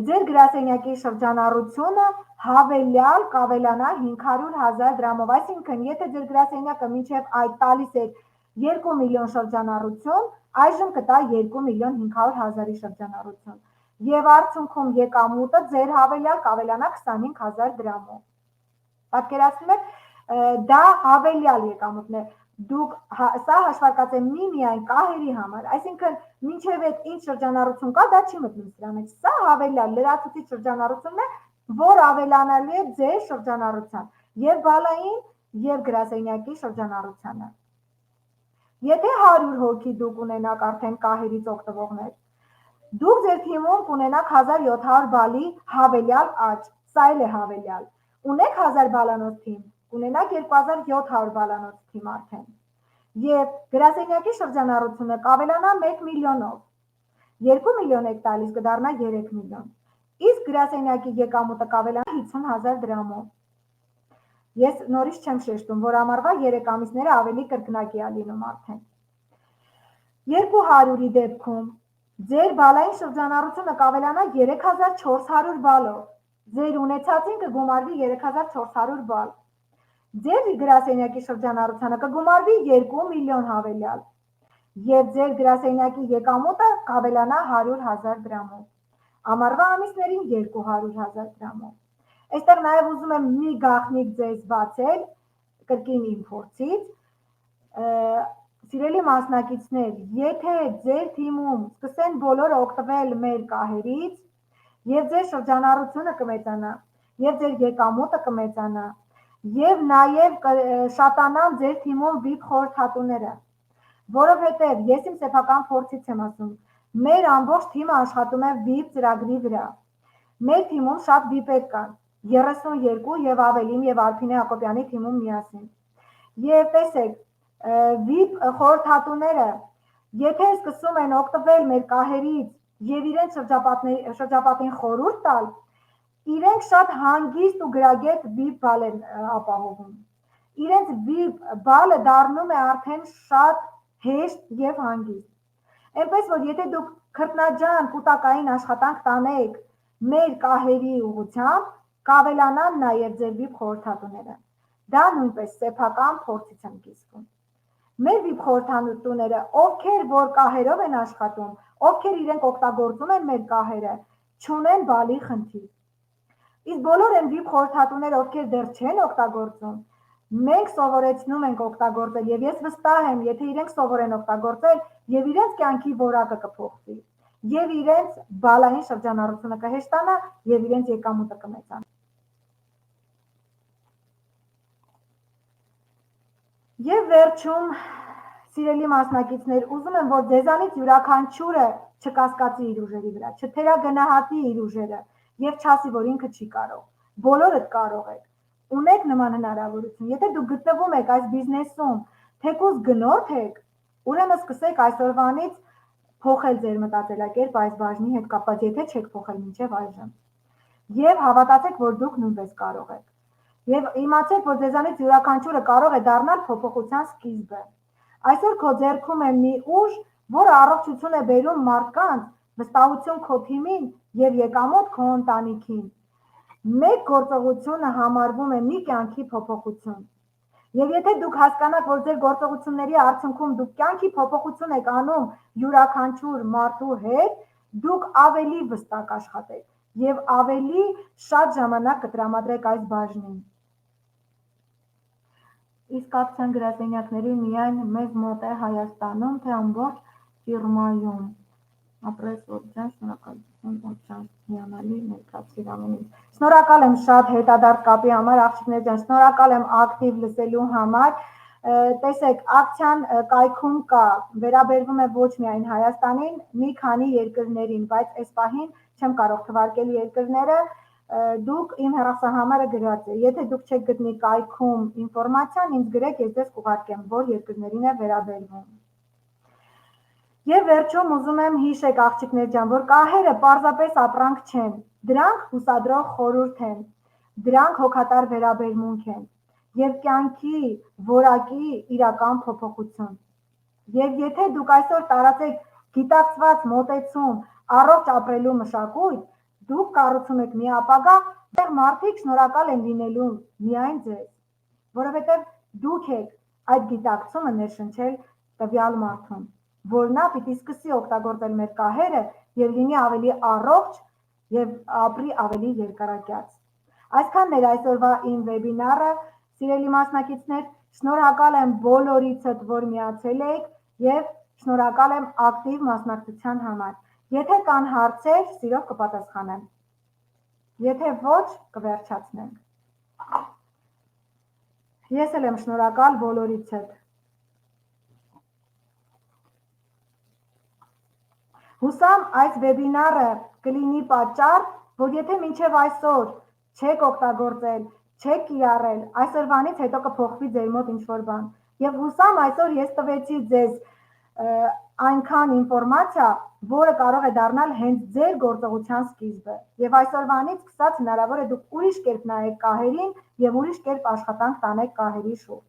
ձեր գրասենյակի շրջանառությունը հավելյալ կավելանա 500,000 դրամով, այսինքն եթե ձեր գրասենյակը մինչև այդ տալիս էր 2 միլիոն շրջանառություն, այժմ կտա 2.500.000-ի շրջանառություն եւ արդյունքում եկամուտը ձեր հավելյալ կավելանա 25,000 դրամով։ Պատկերացնում եք, դա հավելյալ եկամուտն է։ Դուք սա հաշվարկած է միմիայն կահերի համար, այսինքն մինչև այդ ինչ շրջանառություն կա, դա չի մտնում սրա մեջ։ Սա հավելյալ լրացուցիչ շրջանառությունն է, որ ավելանալու է ձեր շրջանառության եւ բալային եւ գրասենյակի շրջանառությանը։ Եթե 100 հոգի դուք ունենաք արդեն կահերից օգտվողներ, դուք ձեր թիմում կունենաք 1700 բալի հավելյալ աճ, սա էլ է հավելյալ։ Ունեք 1000 բալանոց թիմ, կունենաք 2700 բալանոց թիմ արդեն։ Եվ գրասենյակի շրջանառությունը կավելանա 1 միլիոնով։ 2 միլիոն եք տալիս, կդառնա 3 միլիոն։ Իսկ գրասենյակի եկամուտը կավելանա 50,000 դրամով։ Ես նորից չեմ շեշտում, որ ամառվա 3 ամիսները ավելի կրկնակի է լինում արդեն։ 200-ի դեպքում ձեր բալային շրջանառությունը կավելանա 3400 բալով, ձեր ունեցածին կգումարվի 3400 բալ, ձեր գրասենյակի շրջանառությանը կգումարվի 2 միլիոն հավելյալ, եւ ձեր գրասենյակի եկամուտը կավելանա 100,000 դրամով, ամառվա ամիսներին 200,000 դրամով։ Այստեղ նաև ուզում եմ մի գաղտնիք ձեզ բացել, կրկին իմ փորձից, սիրելի մասնակիցներ, եթե ձեր թիմում սկսեն բոլորը օգտվել մեր կահերից, եւ ձեր շրջանառությունը կմեծանա, եւ ձեր եկամուտը կմեծանա, եւ նաեւ շատանան ձեր թիմում VIP խորհրդատուները, որովհետեւ ես իմ սեփական փորձից եմ ասում, մեր ամբողջ թիմը աշխատում է VIP ծրագրի վրա։ Մեր թիմում շատ VIP-եր կան, 32 եւ ավելին եւ Արփինե Հակոբյանի թիմում միասին։ Եվ տեսեք, VIP խորհրդատուները, եթե սկսում են օգտվել մեր կահերից եւ իրենց շրջապատին խորհուրդ տալ, իրենք շատ հանգիստ ու գրագետ VIP բալ են ապահովում։ Իրենց VIP բալը դառնում է արդեն շատ հեշտ եւ հանգիստ։ Այնպես որ եթե դուք քրտնաջան կուտակային աշխատանք տանեք մեր կահերի ուղղությամբ, կավելանան նաեւ ձեր VIP խորհրդատուները։ Դա նույնպես սեփական փորձից եմ կիսվում։ Մեր VIP խորհրդատուները, ովքեր որ կահերով են աշխատում, ովքեր իրենք օգտագործում են մեր կահերը, չունեն բալի խնդիր։ Իսկ բոլոր այն VIP խորհրդատուները, ովքեր դեռ չեն օգտագործում, մենք սովորեցնում ենք օգտագործել եւ ես վստահ եմ, եթե իրենք սովորեն օգտագործել եւ իրենց կյանքի որակը կփոխվի եւ իրենց բալային շրջանառությունը կհեշտանա եւ իրենց եկամուտը կմեծանա։ Եվ վերջում, սիրելի մասնակիցներ, ուզում եմ, որ ձեզանից յուրաքանչյուրը չկասկածի իր ուժերի վրա, չթերագնահատի իր ուժերը եւ չասի, որ ինքը չի կարող։ Բոլորդ կարող եք, ունեք նման հնարավորություն։ Եթե դուք գտնվում եք այս բիզնեսում, թեկուզ գնորդ եք, ուրեմն սկսեք այսօրվանից փոխել ձեր մտածելակերպը այս բաժնի հետ կապված, եթե չեք փոխել մինչև այժմ։ Եվ հավատացեք, որ դուք նույնպես կարող եք։ Եվ իմացեք, որ ձեզանից յուրաքանչյուրը կարող է դառնալ փոփոխության սկիզբը։ Այսօր քո ձեռքում է մի ուժ, որը առողջություն է բերում մարդկանց, վստահություն քո թիմին եւ եկամուտ քո ընտանիքին։ Մեկ գործողությունը համարվում է մի կյանքի փոփոխություն։ Եվ եթե դուք հասկանաք, որ ձեր գործողությունների արդյունքում դուք կյանքի փոփոխություն եք անում յուրաքանչյուր մարդու հետ, դուք ավելի վստահ կաշխատեք եւ ավելի շատ ժամանակ կտրամադրեք այս բաժնին։ Իսկ ակցիան գրասենյակների միայն մեզ մոտ է Հայաստանում, թե ամբողջ ֆիրմայում։ Ապրես Օրջան, շնորհակալություն Օրջան, հիանալի ներկայացիր ամենին։ Շնորհակալ եմ շատ հետադարձ կապի համար, աղջիկներ ջան, շնորհակալ եմ ակտիվ լսելու համար։ Տեսեք, ակցիան կայքում կա, վերաբերվում է ոչ միայն Հայաստանին, մի քանի երկրներին, բայց այս պահին չեմ կարող թվարկել երկրները, դուք իմ հեռախոսահամարը գրած է, եթե դուք չեք գտնի կայքում ինֆորմացիան, ինձ գրեք, ես ձեզ կուղարկեմ, որ երկրներին է վերաբերվում։ Եվ վերջում ուզում եմ հիշեք աղջիկներ ջան, որ կահերը պարզապես ապրանք չեն, դրանք հուսադրող խորհուրդ են, դրանք հոգատար վերաբերմունք են եւ կյանքի որակի իրական փոփոխություն։ Եվ եթե դուք այսօր տարածեք գիտակցված մոտեցում առողջ ապրելու մշակույթ, դուք կառուցում եք մի ապագա, որտեղ մարդիկ շնորհակալ են լինելու միայն ձեզ, որովհետև դուք եք այդ գիտակցումը ներշնչել տվյալ մարդուն, որ նա պիտի սկսի օգտագործել մեր կահերը եւ լինի ավելի առողջ եւ ապրի ավելի երկարակյաց։ Այսքանն էր այսօրվա իմ վեբինարը, սիրելի մասնակիցներ, շնորհակալ եմ բոլորիցդ, որ միացել եք եւ շնորհակալ եմ ակտիվ մասնակցության համար։ Եթե կան հարցեր, սիրով կպատասխանեմ։ Եթե ոչ, կվերջացնենք։ Ես էլ եմ շնորհակալ բոլորիցդ։ Հուսամ այս վեբինարը կլինի պատճառ, որ եթե մինչև այսօր չեք օգտագործել, չեք կիրառել, այսօրվանից հետո կփոխվի ձեր մոտ ինչ-որ բան։ Եվ հուսամ այսօր ես տվեցի ձեզ այնքան ինֆորմացիա, որը կարող է դառնալ հենց ձեր գործողության սկիզբը։ Եվ այսօրվանից սկսած հնարավոր է դուք ուրիշ կերպ նայեք կահերին եւ ուրիշ կերպ աշխատանք տանեք կահերի շուրջ։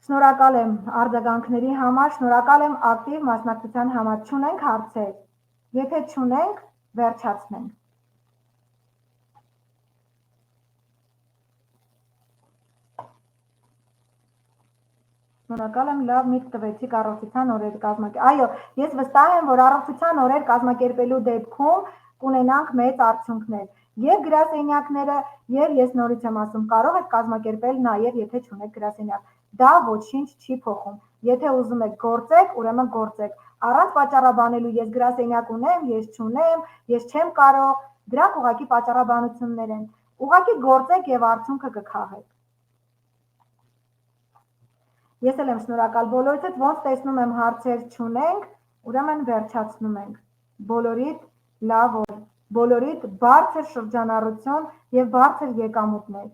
Շնորհակալ եմ արձագանքների համար, շնորհակալ եմ ակտիվ մասնակցության համար։ Չունենք հարցեր։ Եթե չունենք, վերջացնենք։ Շնորհակալ եմ, լավ միտք տվեցիք առողջության օրեր կազմակերպել։ Այո, ես վստահ եմ, որ առողջության օրեր կազմակերպելու դեպքում կունենանք մեծ արդյունքներ։ Եվ գրասենյակները, եւ ես նորից եմ ասում, կարող եք կազմակերպել նաեւ, եթե չունեք գրասենյակ։ Դա ոչինչ չի փոխում։ Եթե ուզում եք գործեք, ուրեմն գործեք։ Առանց պատճառաբանելու ես գրասենյակ ունեմ, ես չունեմ, ես չեմ կարող, դրանք ուղղակի պատճառաբանություններ են։ Ուղղակի գործեք եւ արդյունքը կքաղեք։ Ես էլ եմ շնորհակալ բոլորիդ, ոնց տեսնում եմ հարցեր չունենք, ուրեմն վերջացնում ենք։ Բոլորիդ լավ օր, բոլորիդ բարձր շրջանառություն եւ բարձր եկամուտներ։